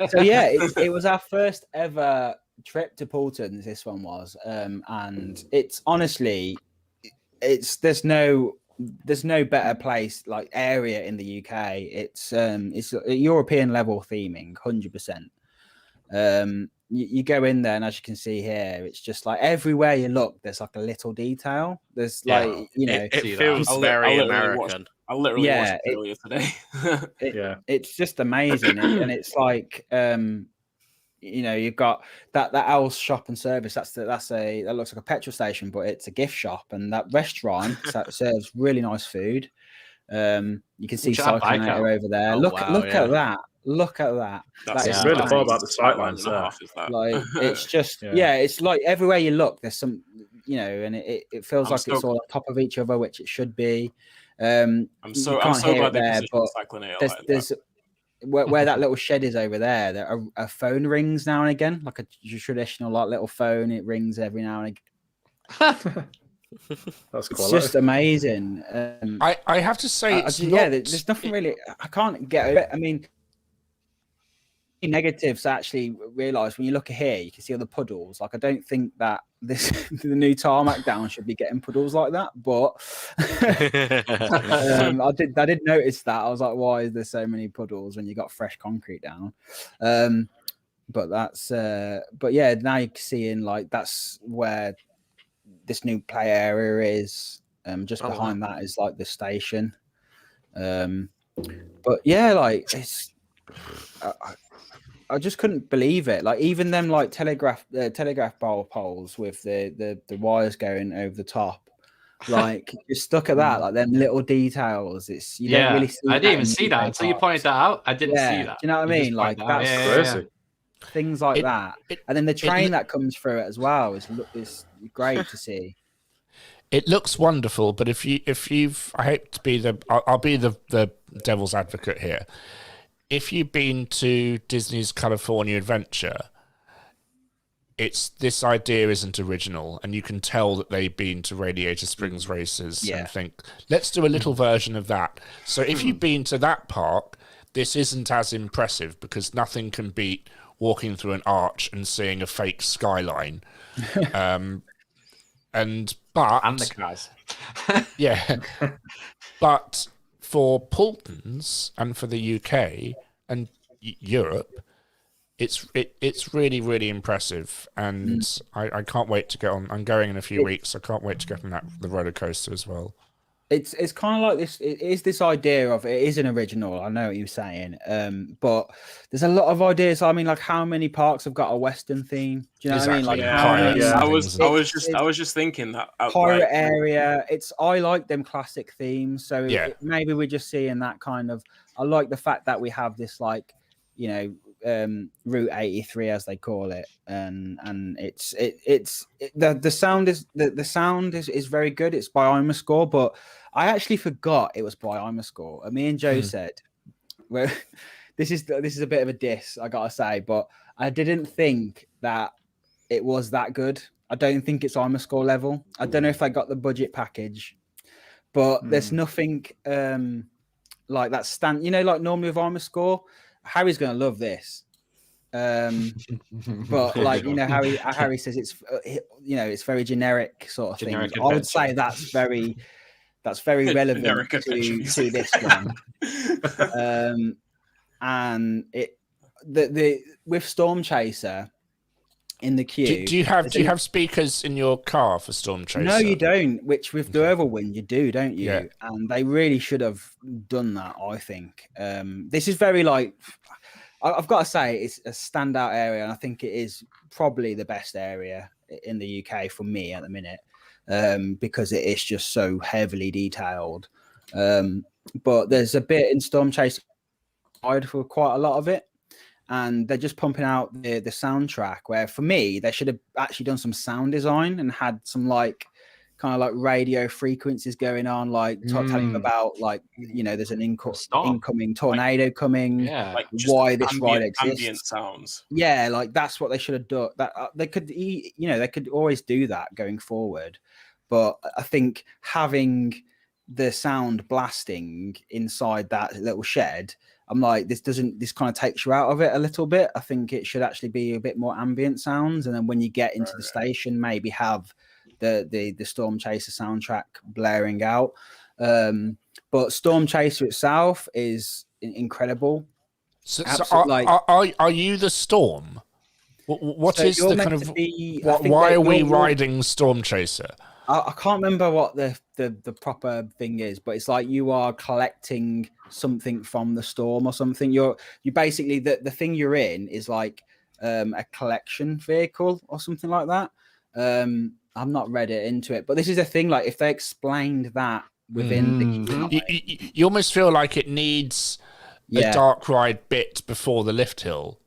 So yeah, it was our first ever trip to Portland's. This one was, and it's honestly, there's no better place like area in the UK. It's a European level theming, 100%. You go in there, and as you can see here, it's just like everywhere you look, there's like a little detail. There's like it feels very American. I literally watched it earlier today. It's just amazing, and it's like you've got that Al's shop and service. That looks like a petrol station, but it's a gift shop, and that restaurant that serves really nice food. You can see Cyclonator over there. Look at that. Look at that. That's really cool about the sightlines there. Like it's just it's like everywhere you look, there's some and it feels like it's all on top of each other, which it should be. I'm so glad there, but there's where that little shed is over there. A phone rings now and again, like a traditional like little phone. It rings every now and again. That's it's just amazing. I have to say, there's nothing really. I can't get over it. I mean, negatives actually realize when you look at here, you can see all the puddles. Like I don't think that the new tarmac down should be getting puddles like that, but I did notice that. I was like, why is there so many puddles when you got fresh concrete down? But that's but yeah, now you're seeing like that's where this new play area is. Just behind that is like the station. But yeah, like it's I just couldn't believe it. Like even them like telegraph poles with the wires going over the top. Like you're stuck at that, like them little details. It's don't really see I didn't even see that until you pointed that out. I didn't see that. Do you know what I mean? Like that's crazy. Things like that. And then the train that comes through it as well is great to see. It looks wonderful, but if you've I hate to be I'll be the devil's advocate here. If you've been to Disney's California Adventure, this idea isn't original, and you can tell that they've been to Radiator Springs races and think, let's do a little version of that. So if you've been to that park, this isn't as impressive because nothing can beat walking through an arch and seeing a fake skyline. And the cars. Yeah. But for Paultons and for the UK and Europe, it's really, really impressive, and I can't wait to get on. I'm going in a few weeks. I can't wait to get on the roller coaster as well. It's kind of like this. It is this idea of it is an original. I know what you're saying, but there's a lot of ideas. I mean, like how many parks have got a Western theme? Do you know what I mean? Like I was just thinking that pirate area. I like them classic themes. So maybe we're just seeing that kind of. I like the fact that we have this like, you know, Route 83 as they call it, and the sound is very good. It's by Imascore, but I actually forgot it was by Imascore. And me and Joe said, well, this is a bit of a diss, I gotta say, but I didn't think that it was that good. I don't think it's Imascore level. I don't know if I got the budget package, but there's nothing like that you know, like normally with Imascore. Harry's going to love this. But like, you know, Harry says it's, you know, it's very generic sort of thing. I would say that's very relevant to this one. And with Storm Chaser in the queue. Do you have speakers in your car for Storm Chaser? No, you don't. Which with the Overwind you do, don't you? Yeah. And they really should have done that. I think this is very like. I've got to say it's a standout area, and I think it is probably the best area in the UK for me at the minute, because it is just so heavily detailed. But there's a bit in Storm Chaser for quite a lot of it. And they're just pumping out the soundtrack, where for me they should have actually done some sound design and had some like kind of like radio frequencies going on, like telling them about like, you know, there's an incoming tornado coming, like why this ride exists. Ambient sounds. Yeah, like that's what they should have done. That they could, you know, they could always do that going forward. But I think having the sound blasting inside that little shed, I'm like, this kind of takes you out of it a little bit. I think it should actually be a bit more ambient sounds, and then when you get into the station, maybe have the Storm Chaser soundtrack blaring out. But Storm Chaser itself is incredible. So are you the Storm? What is the kind of why are we riding Storm Chaser? I can't remember what the proper thing is, but it's like you are collecting something from the storm or something. You basically the thing you're in is like a collection vehicle or something like that. I've not read it into it, but this is a thing. Like if they explained that within you almost feel like it needs a dark ride bit before the lift hill.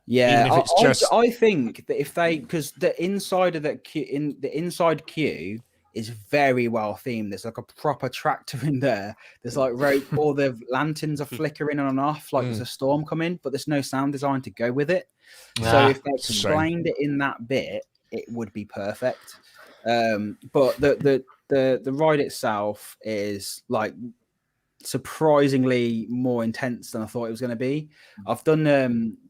Yeah, I think that if they, because the inside of that queue, the inside queue is very well themed. There's like a proper tractor in there. There's like rope, all the lanterns are flickering on and off, like there's a storm coming, but there's no sound design to go with it. So if they explained it in that bit, it would be perfect. But the ride itself is like surprisingly more intense than I thought it was going to be. I've done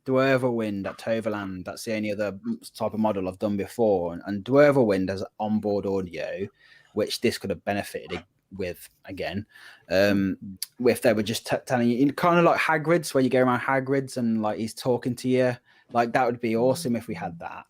Dwerverwind at Toverland. That's the only other type of model I've done before, and Dwerverwind has onboard audio, which this could have benefited with again. If they were just telling you, kind of like Hagrid's, where you go around Hagrid's and like he's talking to you, like that would be awesome if we had that.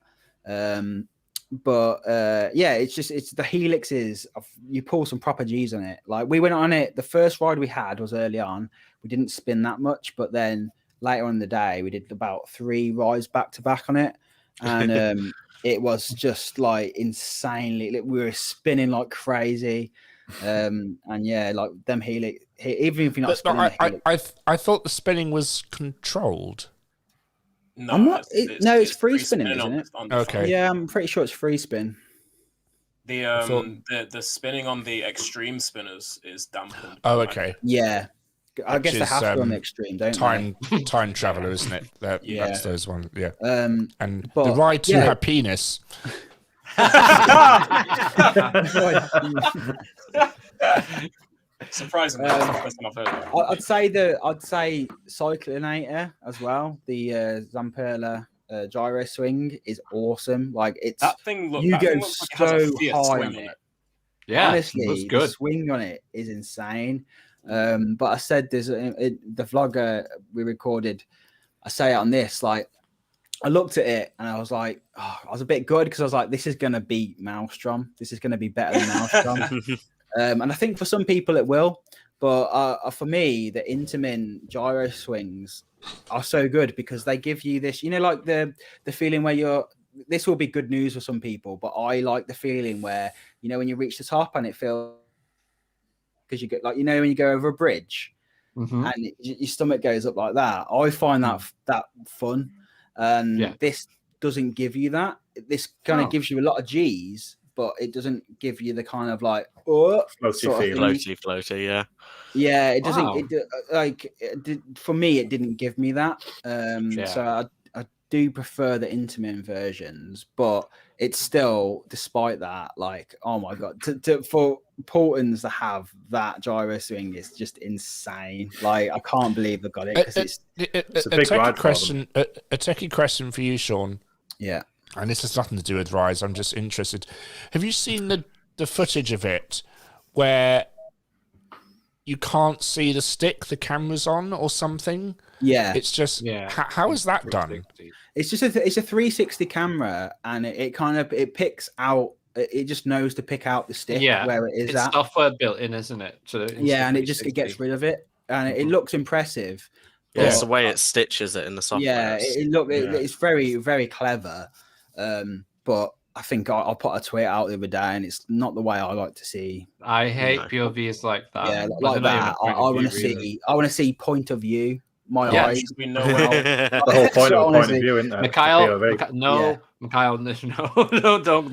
But it's the helixes. You pull some proper G's on it. Like we went on it. The first ride we had was early on. We didn't spin that much, but then later on in the day we did about 3 rides back to back on it, and it was just like insanely. We were spinning like crazy, and yeah, like them helix. Even if you're not spinning, I thought the spinning was controlled. No, I'm not. It's free spinning, isn't it? Okay. Yeah, I'm pretty sure it's free spin. The spinning on the extreme spinners is dampened. Oh, okay. Yeah, I guess they have to on the extreme, don't they? Time traveler, isn't it? That's those ones. Yeah. And but, the ride to her penis. Surprisingly, I'd say Cyclinator as well. The Zamperla gyro swing is awesome. Like that thing. You go so high on it. Yeah, honestly, the swing on it is insane. But I said there's the vlog we recorded. I say it on this, like I looked at it and I was like, I was a bit good because I was like, this is going to beat Maelstrom. This is going to be better than Maelstrom. And I think for some people it will. But for me, the Intamin gyro swings are so good because they give you this, like the feeling where this will be good news for some people, but I like the feeling where, when you reach the top and it feels, because you get like, when you go over a bridge and your stomach goes up like that. I find that fun. And this doesn't give you that. This kind of gives you a lot of G's, but it doesn't give you the kind of like floaty, yeah. It doesn't. For me, it didn't give me that. So I do prefer the Intamin versions, but it's still, despite that, like, oh my god, for Portons to have that gyro swing is just insane. Like, I can't believe they got it because it's a big ride question. A techie question for you, Sean. Yeah. And this has nothing to do with Rise. I'm just interested. Have you seen the footage of it where you can't see the stick the camera's on or something? Yeah. It's just, how is that done? It's just it's a 360 camera, and it kind of, it picks out, it just knows to pick out the stick where it is it's at. software built in, isn't it? And it gets rid of it, and it looks impressive. Yeah, it's the way it stitches it in the software. Yeah, it's very, very clever. But I think I'll put a tweet out the other day, and it's not the way I like to see. I hate POVs like that. Yeah, like that. I want to see point of view. My eyes. We know the whole point of point of view, isn't it? Mikhile, no, don't.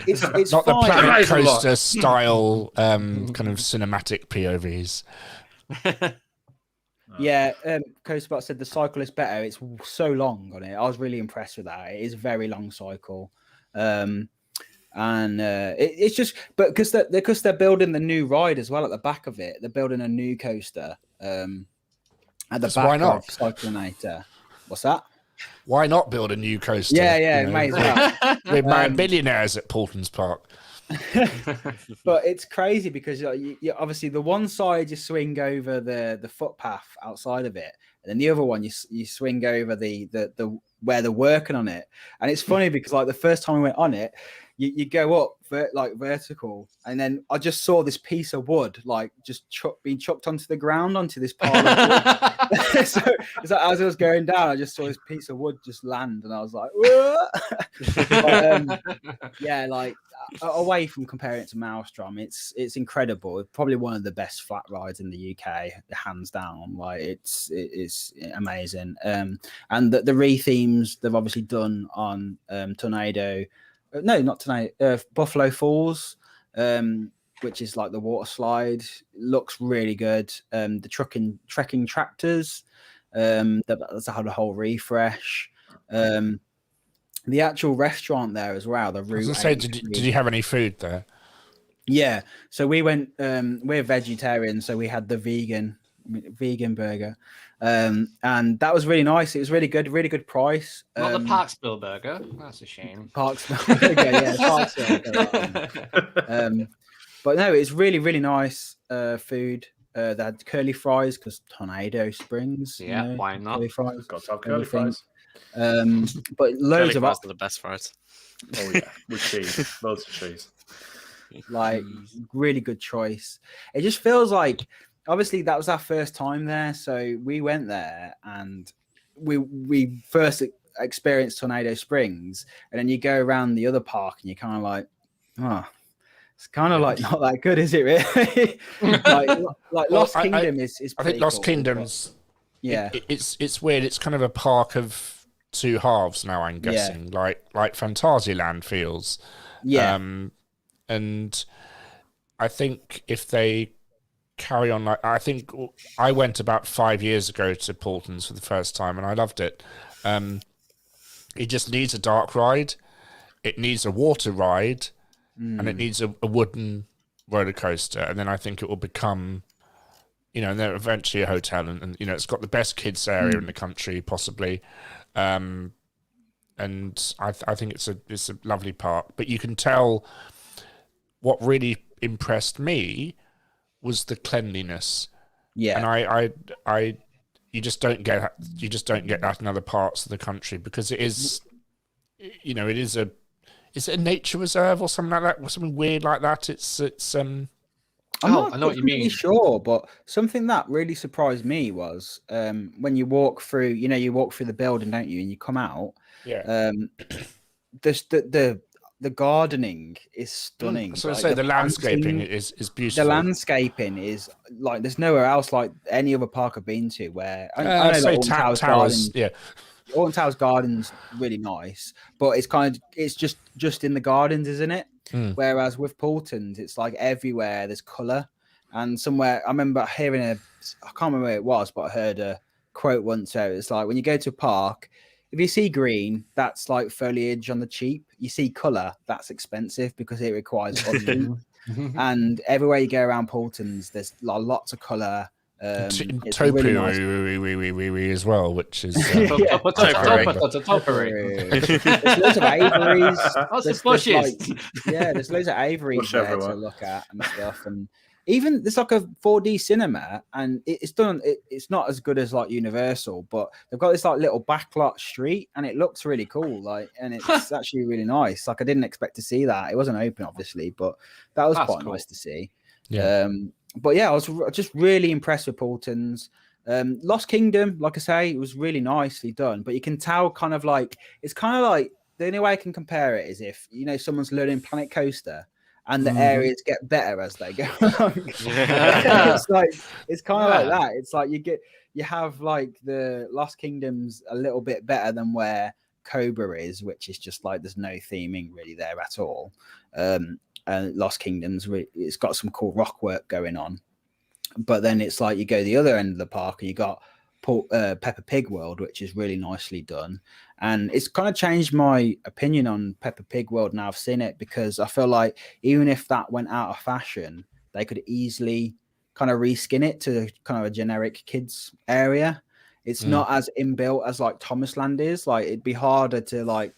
It's not the fine. Planet Coaster style kind of cinematic POVs. Yeah, Coasterbot said the cycle is better. It's so long on it. I was really impressed with that. It is a very long cycle. It's just, but because they're building the new ride as well at the back of it. They're building a new coaster at the back of Cyclonator. What's that? Why not build a new coaster? Yeah, may as well. We're mad billionaires at Portons Park. But it's crazy because you obviously the one side you swing over the footpath outside of it, and then the other one you swing over the where they're working on it. And it's funny because like the first time we went on it, you go up vertical, and then I just saw this piece of wood like just being chucked onto the ground onto this pile of wood. So it's like, as I was going down, I just saw this piece of wood just land, and I was like, like away from comparing it to Maelstrom, it's incredible. It's probably one of the best flat rides in the UK, hands down. Like it's amazing. And the re-themes they've obviously done on Tornado. No, not tonight. Buffalo Falls, which is like the water slide, looks really good. The trekking tractors, that's had a whole refresh. The actual restaurant there as well. The Route. Did you have any food there? Yeah, so we went. We're vegetarian, so we had the vegan burger, and that was really nice. It was really good price. Not the Parksville burger. That's a shame. Parksville burger, yeah, Parksville burger. But no, it's really nice food. They had curly fries because Tornado Springs. Yeah, why not? Curly fries. Got to have curly fries. But loads of are the best fries. Oh yeah, with cheese, loads of cheese. Like really good choice. It just feels like. Obviously, that was our first time there, so we went there and we first experienced Tornado Springs, and then you go around the other park and you're kind of like, it's kind of like not that good, is it? Really? like Lost Kingdom is. I think Lost Kingdom's. Yeah, it's weird. It's kind of a park of two halves now. I'm guessing, like Fantasyland feels. Yeah, and I think if they carry on like I think I went about 5 years ago to Portons for the first time and I loved it. It just needs a dark ride, it needs a water ride, and it needs a wooden roller coaster, and then I think it will become, and then eventually a hotel, and it's got the best kids area in the country possibly, and I think it's a lovely park. But you can tell what really impressed me was the cleanliness. Yeah. And you just don't get that in other parts of the country, because it is, you know, is it a nature reserve or something like that, or something weird like that? I know what you mean. Sure, but something that really surprised me was when you walk through, you walk through the building, don't you? And you come out. Yeah. The gardening is stunning. So I say the landscaping is beautiful. The landscaping is like there's nowhere else like any other park I've been to where I know say Alton Towers Towers, yeah. Alton Towers Garden's really nice, but it's just in the gardens, isn't it? Whereas with Poulton's, it's like everywhere there's colour. And somewhere I remember hearing I can't remember where it was, but I heard a quote once where it's like when you go to a park, if you see green, that's like foliage on the cheap. You see colour, that's expensive because it requires upkeep. And everywhere you go around Poulton's, there's lots of colour. Topiary as well, which is There's loads of aviaries. There's loads of aviaries there to look at and stuff. And even there's like a 4D cinema, and it's done. It's not as good as like Universal, but they've got this like little backlot street, and it looks really cool. Like, and it's actually really nice. Like, I didn't expect to see that. It wasn't open, obviously, but that was quite nice to see. Yeah. But yeah, I was just really impressed with Poulton's. Lost Kingdom, like I say, it was really nicely done. But you can tell kind of like it's kind of like the only way I can compare it is if someone's learning Planet Coaster. And the areas get better as they go along. It's kind of like that. It's like you have like the Lost Kingdom's a little bit better than where Cobra is, which is just like there's no theming really there at all. And Lost Kingdom's it's got some cool rock work going on. But then it's like you go the other end of the park and you got Peppa Pig World, which is really nicely done. And it's kind of changed my opinion on Peppa Pig World now I've seen it, because I feel like even if that went out of fashion, they could easily kind of reskin it to kind of a generic kids area. It's not as inbuilt as like Thomas Land is. Like, it'd be harder to like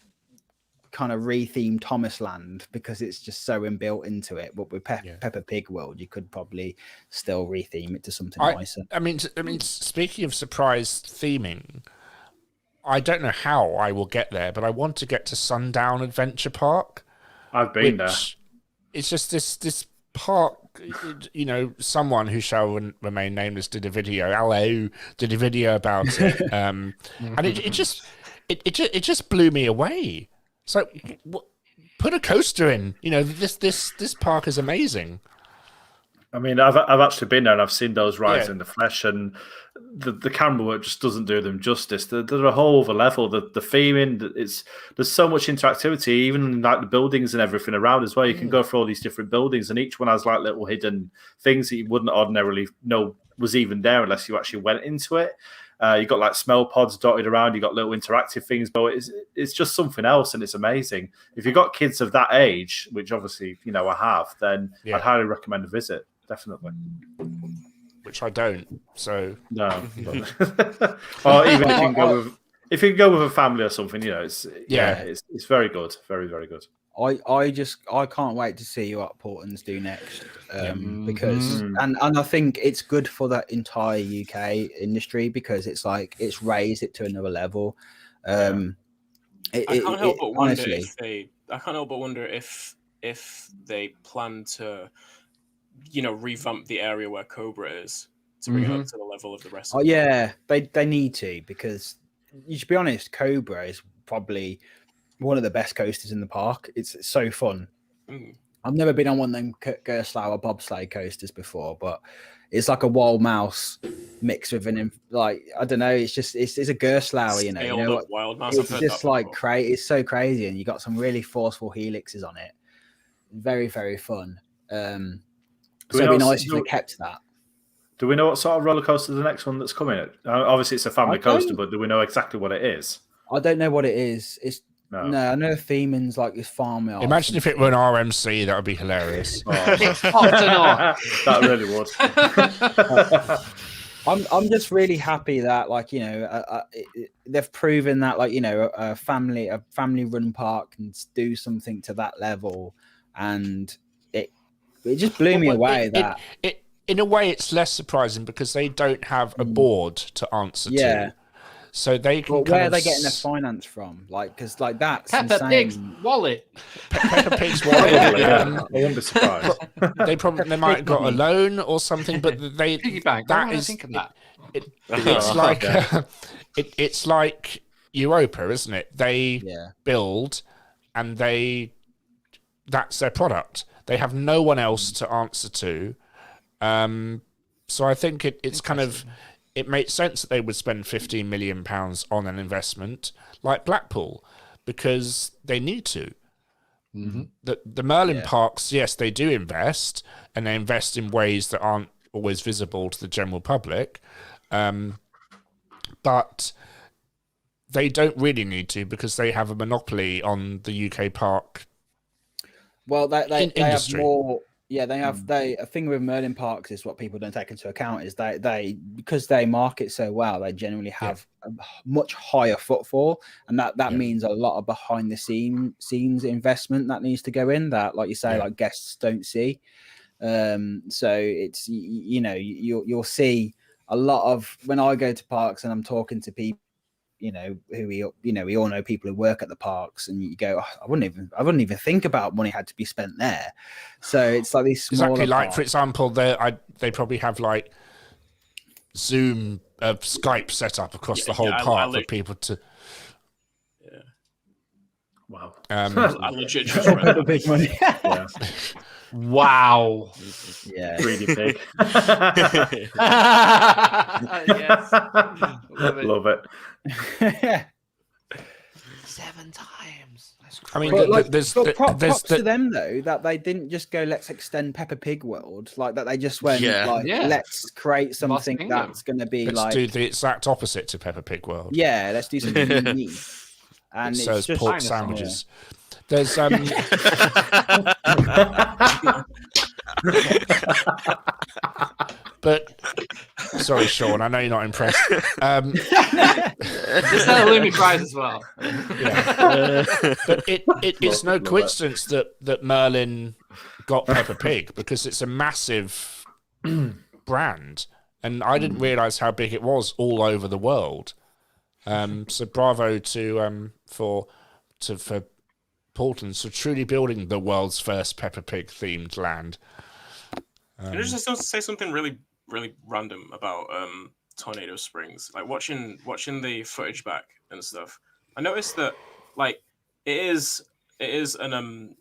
kind of re-theme Thomas Land because it's just so inbuilt into it. But with Peppa Pig World, you could probably still re-theme it to something nicer. I mean, speaking of surprise theming, I don't know how I will get there, but I want to get to Sundown Adventure Park. I've been there. It's just this park. Someone who shall remain nameless did a video about it, and it just blew me away. So, put a coaster in. This park is amazing. I mean, I've actually been there and I've seen those rides in the flesh, and the camera work just doesn't do them justice. They're a whole other level. The theming, there's so much interactivity, even like the buildings and everything around as well. You can go through all these different buildings, and each one has like little hidden things that you wouldn't ordinarily know was even there unless you actually went into it. You got like smell pods dotted around. You got little interactive things, but it's just something else, and it's amazing. If you've got kids of that age, which obviously I have, then I'd highly recommend a visit. Definitely. Which I don't. So no. Or even if you can go with a family or something, it's very good, very very good. I can't wait to see what Poulton's do next, because and I think it's good for the entire UK industry because it's like it's raised it to another level. I can't help but wonder if they plan to revamp the area where Cobra is to bring it up to the level of the rest. Oh yeah, they need to, because you should be honest, Cobra is probably one of the best coasters in the park. It's so fun. I've never been on one of them Gerstlauer bobsleigh coasters before, but it's like a wild mouse mixed with I don't know. It's just it's a Gerstlauer, wild mouse. It's just like crazy. It's so crazy, and you got some really forceful helixes on it. Very very fun. So it'd be nice if they kept that. Do we know what sort of roller coaster the next one that's coming? Obviously, it's a family coaster, but do we know exactly what it is? I don't know what it is. No, I know theming's like this farmyard. Imagine if it were an RMC, that would be hilarious. That really would. I'm just really happy that they've proven that a family run park can do something to that level, and it just blew me away. in a way, it's less surprising because they don't have a board to answer to. So they can. Well, where are they getting their finance from? Like, because like that's Peppa insane. Pig's wallet. Peppa Pig's wallet. I wouldn't be surprised. They might have got a loan or something, but they Piggy bank. that is think of that. it's like it's like Europa, isn't it? They build and that's their product. They have no one else to answer to. So I think it's kind of. It makes sense that they would spend £15 million on an investment like Blackpool because they need to. Mm-hmm. The Merlin parks, yes, they do invest, and they invest in ways that aren't always visible to the general public. But they don't really need to because they have a monopoly on the UK park. Well, they have industry. more. Yeah, they have. A thing with Merlin parks is what people don't take into account is they because they market so well, they generally have a much higher footfall, and that means a lot of behind the scenes investment that needs to go in. That, like you say, like guests don't see. So it's you'll see a lot of when I go to parks and I'm talking to people. We all know people who work at the parks, and you go, I wouldn't even think about money had to be spent there. So it's like these smaller exactly like parks. for example, they probably have like Zoom, Skype set up across the whole park for people to. Yeah. Wow. I legit just read that. Big money. Yeah. Wow. Yeah. Really big. Yes. Love it. 7 times. That's I mean, Props to them though that they didn't just go, let's extend Peppa Pig World, like that. They just went let's create something that's going to be let's do the exact opposite to Peppa Pig World. Yeah, let's do something unique. And so it's just pork sandwiches. There's but sorry, Sean, I know you're not impressed. There's no Lumi prize as well. But it's no coincidence that Merlin got Peppa Pig because it's a massive brand, and I didn't realise how big it was all over the world. So bravo to for Portland for truly building the world's first Peppa Pig themed land. Can I just say something really, really random about Tornado Springs? Like watching the footage back and stuff, I noticed that like it is an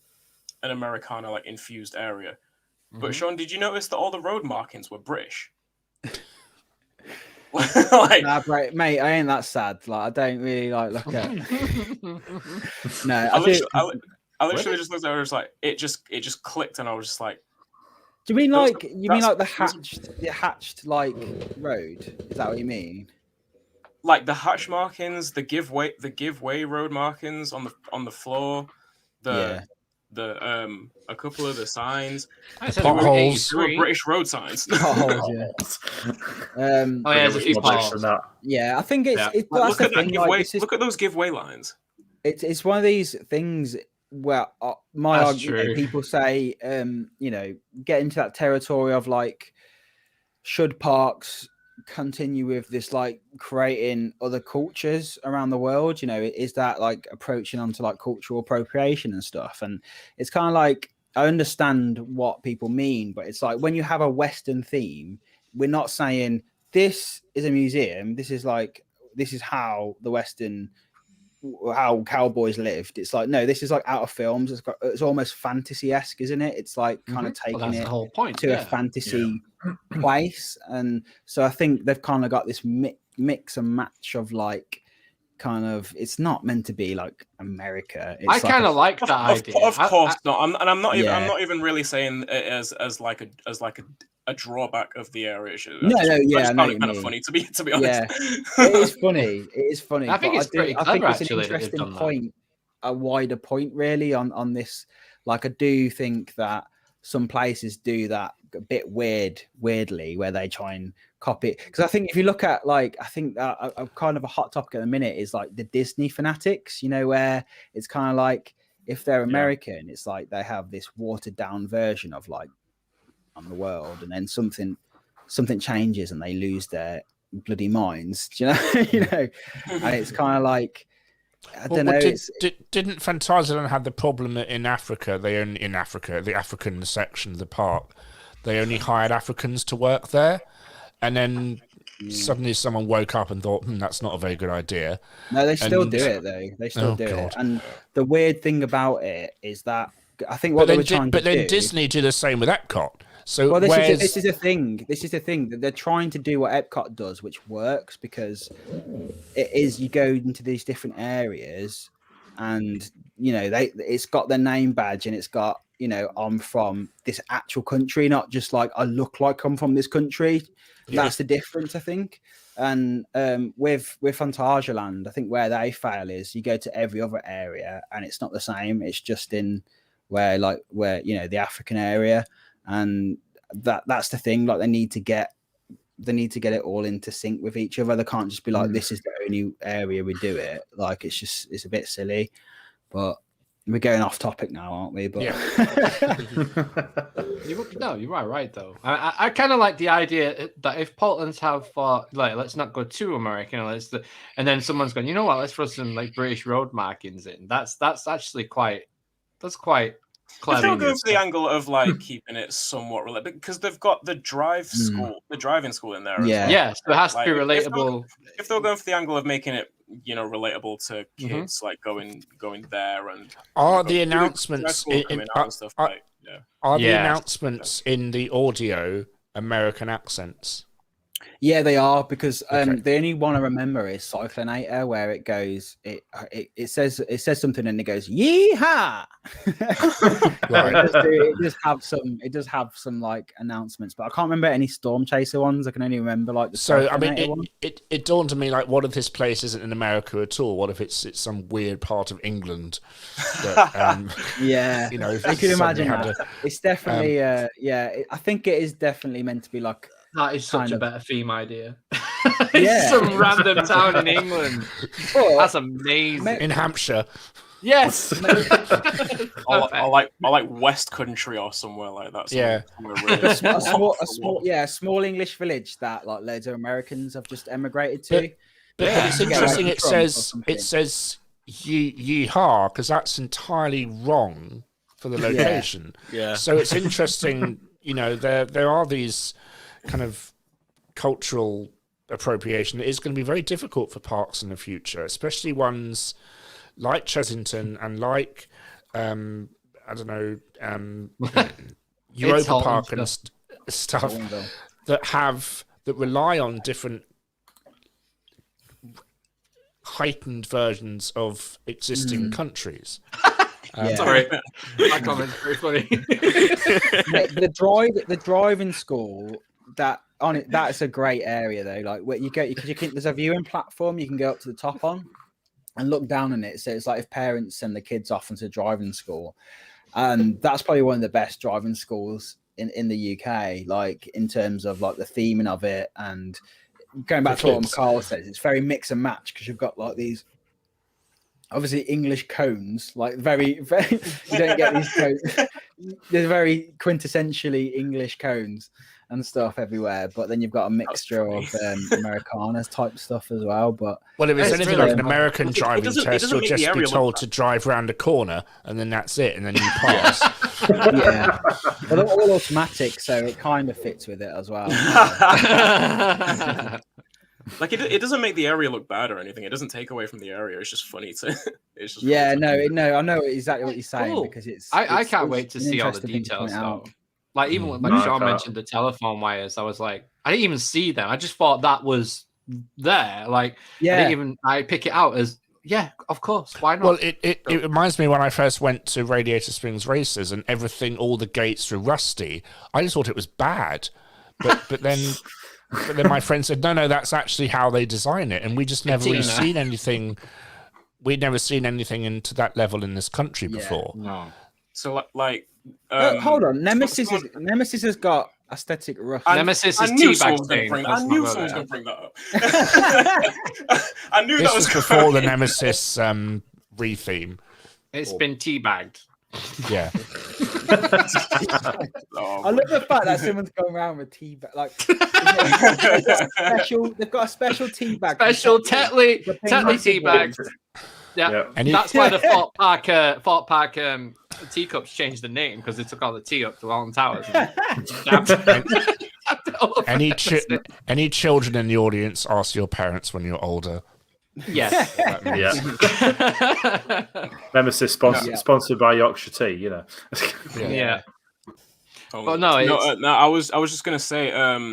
Americana like infused area. But Sean, did you notice that all the road markings were British? Like, nah, mate, I ain't that sad. Like, I don't really like look at. No, I literally just looked at it. I was like, it just clicked, and I was just like, do you mean like the hatched like road? Is that what you mean? Like the hatch markings, the give way road markings on the floor, a couple of the signs, potholes, were British road signs. Potholes, there's a few potholes. Yeah, I think it's look at that giveaway. Look at those giveaway lines. It's one of these things where my argument, people say, get into that territory of like, should parks continue with this like creating other cultures around the world? Is that like approaching onto like cultural appropriation and stuff? And it's kind of like, I understand what people mean, but it's like when you have a Western theme, we're not saying this is a museum. This is how the Western, how cowboys lived. It's like, no, this is like out of films. It's almost fantasy-esque, isn't it? It's like kind of taking it the whole point, to a fantasy place. And so I think they've kind of got this mix and match of like, kind of, it's not meant to be like America. It's I kind of like that idea. Of course not. I'm not even really saying it as like a drawback of the area. I found it kind of funny to be honest. Yeah, it is funny. It is funny. I think it's pretty clever. I think it's an interesting point, a wider point, really, on this. Like, I do think that some places do that a bit weirdly, where they try and copy it. Because I think if you look at like, I think a kind of a hot topic at the minute is like the Disney fanatics. Where it's kind of like if they're American, it's like they have this watered down version of like, on the world, and then something changes and they lose their bloody minds. Do you know? You know, and it's kind of like, I don't know. Didn't Fantasyland have the problem that in Africa, the African section of the park, they only hired Africans to work there, and then suddenly someone woke up and thought, that's not a very good idea. No, they still do it though. They still do it. And the weird thing about it is that I think what they were trying to do. But then Disney do the same with Epcot. So well, this is the thing. This is the thing that they're trying to do what Epcot does, which works because it is you go into these different areas, and you know it's got their name badge and it's got, you know, I'm from this actual country, not just like I look like I'm from this country. That's the difference, I think. And with Fantasyland, I think where they fail is you go to every other area and it's not the same. It's just in where you know, the African area, and that's the thing. Like they need to get it all into sync with each other. They can't just be like, this is the only area we do it. Like it's a bit silly. But we're going off topic now, aren't we? But No, you're right though. I kind of like the idea that if Portland's have like, let's not go too American, and then someone's going, you know what, let's throw some like British road markings in. That's actually quite clever. If they'll go for the angle of like keeping it somewhat related, because they've got the driving school in there. Yeah, as well. Yeah, so it has to be relatable. If they're going for the angle of making it, you know, relatable to kids, like going there, and are the announcements are the announcements in the audio American accents? Yeah, they are, because the only one I remember is Cyclonator, where it goes, it says something and it goes yeehaw. It does have some like announcements, but I can't remember any Storm Chaser ones. I can only remember like the it dawned on me, like, what if this place isn't in America at all? What if it's some weird part of England? That, yeah, you know, I could imagine that. It's definitely I think it is definitely meant to be like. That is such a better theme idea. Yeah. Some random town in England. That's amazing. In Hampshire. Yes. or like West Country or somewhere like that. Yeah. A small English village that like loads of Americans have just emigrated to. But it's interesting. It says yeehaw, because that's entirely wrong for the location. Yeah. So it's interesting. You know, there are these kind of cultural appropriation. It is going to be very difficult for parks in the future, especially ones like Chessington and like Europa Park and stuff that rely on different heightened versions of existing countries. Sorry, my comment's very funny. The driving school that's a great area though. Like where you go, there's a viewing platform you can go up to the top on and look down on it. So it's like if parents send the kids off into driving school, that's probably one of the best driving schools in the UK. Like in terms of like the theming of it, and going back to what Mikhile says, it's very mix and match, because you've got like these. Obviously, English cones, like very, very. You don't get these cones. There's very quintessentially English cones and stuff everywhere, but then you've got a mixture of Americana type stuff as well. But if it's anything like an American driving test, you'll just be told to drive around a corner, and then that's it, and then you pass. Yeah, well, they're all automatic, so it kind of fits with it as well. Like it doesn't make the area look bad or anything. It doesn't take away from the area. It's just funny to. It's just I know exactly what you're saying, because I can't wait to see all the details though. Like even when Sean mentioned the telephone wires, I was like, I didn't even see them. I just thought that was there. Like I pick it out as of course. Why not? Well, it reminds me when I first went to Radiator Springs races and all the gates were rusty. I just thought it was bad, but then. But then my friend said, no, that's actually how they design it. And we just never really seen anything. We'd never seen anything into that level in this country before. No. So like, hold on. Nemesis has got aesthetic rough. Nemesis is teabag thing. I knew someone was going to bring that up. I knew this that was before the Nemesis re-theme. It's been teabagged. Yeah. I love the fact that someone's going around with tea bag. Like they've got a special tea bag. Special Tetley tea bag. Yeah, that's why the Fort Park teacups changed the name, because they took all the tea up to Alton Towers. Any children in the audience, ask your parents when you're older. Yes. Nemesis sponsored by Yorkshire Tea, you know. Yeah. But no, I was just gonna say, a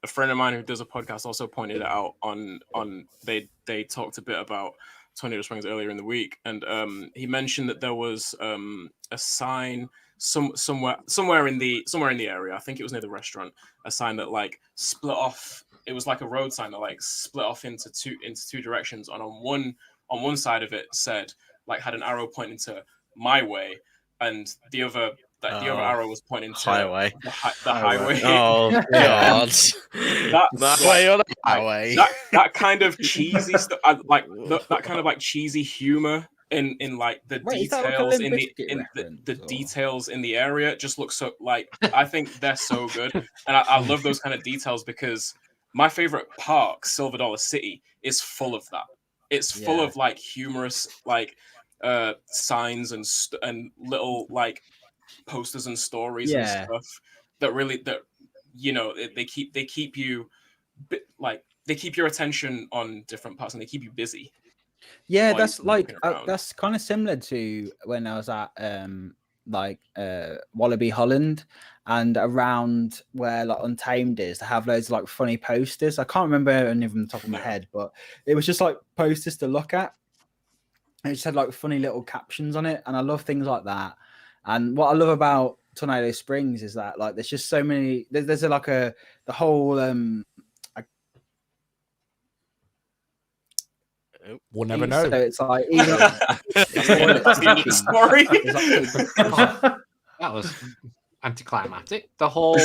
friend of mine who does a podcast also pointed it out on they talked a bit about Tornado Springs earlier in the week, and he mentioned that there was a sign somewhere in the area. I think it was near the restaurant. A sign that like split off. It was like a road sign that like split off into two directions, and on one side of it said like had an arrow pointing to my way, and the other arrow was pointing to highway. The highway. Oh god, that way or the highway. That kind of cheesy stuff, like that kind of like cheesy humor in like the details in the details in the area just looks so like, I think they're so good, and I love those kind of details, because my favorite park, Silver Dollar City, is full of that. It's full of like humorous like signs and little like posters and stories and stuff that really they keep you like they keep your attention on different parts, and they keep you busy. Yeah, that's like that's kind of similar to when I was at Wallaby Holland, and around where like Untamed is, they have loads of like funny posters. I can't remember any of them on the top of my head, but it was just like posters to look at, and it just had like funny little captions on it, and I love things like that. And what I love about Tornado Springs is that like there's just so many. There's the whole we'll never know. So it's like sorry. That was anticlimactic. The whole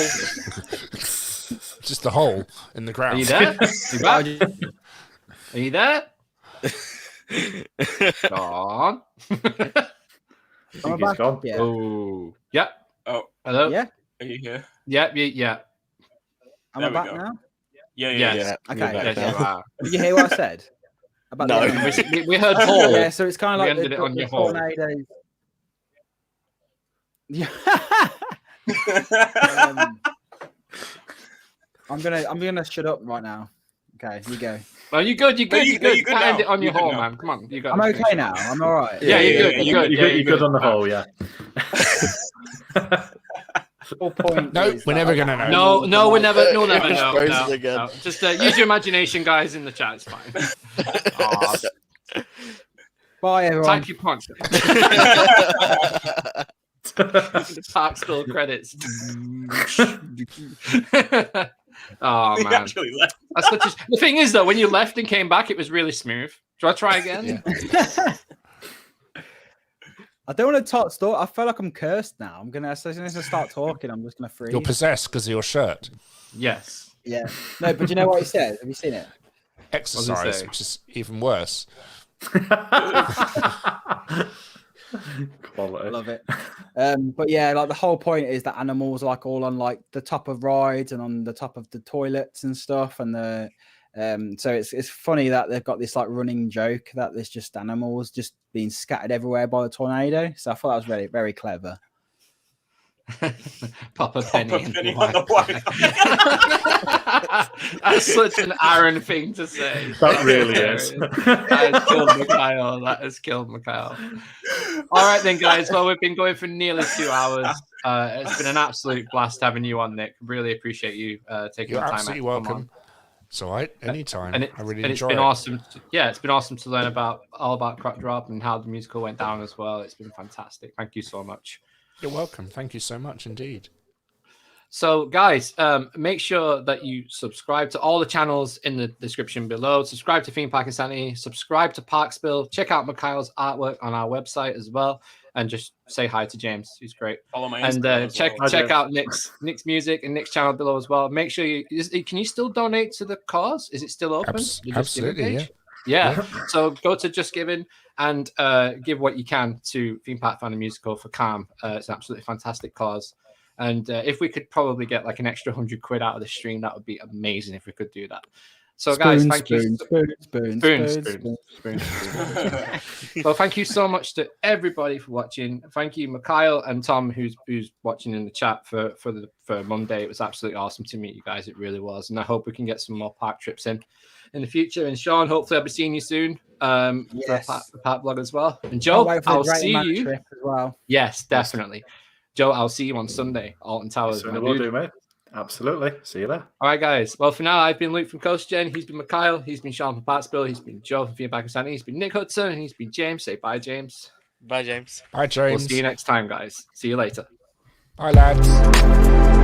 just the hole in the ground. Are you there? Are you there? Gone. Think he's gone. Yeah. Oh, yeah. Oh, hello. Yeah. Are you here? Yeah. Am I back now? Yeah. Okay. Wow. Did you hear what I said? About no. We heard hole. Yeah, so it's kind of like ended it on your hole. Yeah. I'm gonna shut up right now. Okay, you go. Well, you good. You good. You good. You good end now. it on your You hole, good now. man. Come on. You got. I'm okay now. I'm all right. Yeah, you're good. You're good on the whole, yeah. Whole point. No, we're never gonna know. No, we'll never know. Again. No. Just use your imagination, guys, in the chat. It's fine. Bye, everyone. Type your punch. Park still credits. Oh man, that's such a... The thing is, though, when you left and came back, it was really smooth. Do I try again? Yeah. I don't want to talk. I feel like I'm cursed now. As soon as I start talking, I'm just gonna freeze. You're possessed because of your shirt. Yes. Yeah. No, but you know what he said? Have you seen it? Exercise, which is even worse. Quality. Love it. But yeah, like the whole point is that animals are like all on like the top of rides and on the top of the toilets and stuff, and the so it's funny that they've got this like running joke that there's just animals just being scattered everywhere by the tornado. So I thought that was very, very clever. Pop a penny on the white. That's such an Aaron thing to say. That really is. That has killed Mikhile. That has killed Mikhile. All right then, guys. Well, we've been going for nearly 2 hours. It's been an absolute blast having you on, Nick. Really appreciate you taking the time. You're absolutely welcome. It's all right. Anytime. I really enjoy it. It's been awesome. It's been awesome to learn all about Crack Drop and how the musical went down as well. It's been fantastic. Thank you so much. You're welcome. Thank you so much indeed. So, guys, make sure that you subscribe to all the channels in the description below. Subscribe to Theme Park Insanity. Subscribe to Parkspill. Check out Mikhile's artwork on our website as well. And just say hi to James. He's great. Follow my and check out Nick's music and Nick's channel below as well. Make sure can you still donate to the cause? Is it still open? Absolutely, yeah. Yeah. So go to Just Giving and give what you can to Theme Park Fan and Musical for Calm. It's an absolutely fantastic cause. And if we could probably get like an extra £100 out of the stream, that would be amazing if we could do that. So guys, thank you. Well, thank you so much to everybody for watching. Thank you, Mikhile and Tom, who's watching in the chat for Monday. It was absolutely awesome to meet you guys. It really was, and I hope we can get some more park trips in the future. And Sean, hopefully I'll be seeing you soon for Park Blog as well. And Joe, I'll see you. As well. Yes, definitely. Joe, I'll see you on Sunday, Alton Towers. Will do, mate. Absolutely. See you there. All right, guys. Well, for now, I've been Luke from CoasterGen. He's been Mikhile. He's been Sean from Parksville. He's been Joe from Feedback and Sanity. He's been Nick Hutson. And he's been James. Say bye, James. Bye, James. Bye, James. We'll see you next time, guys. See you later. Bye, lads.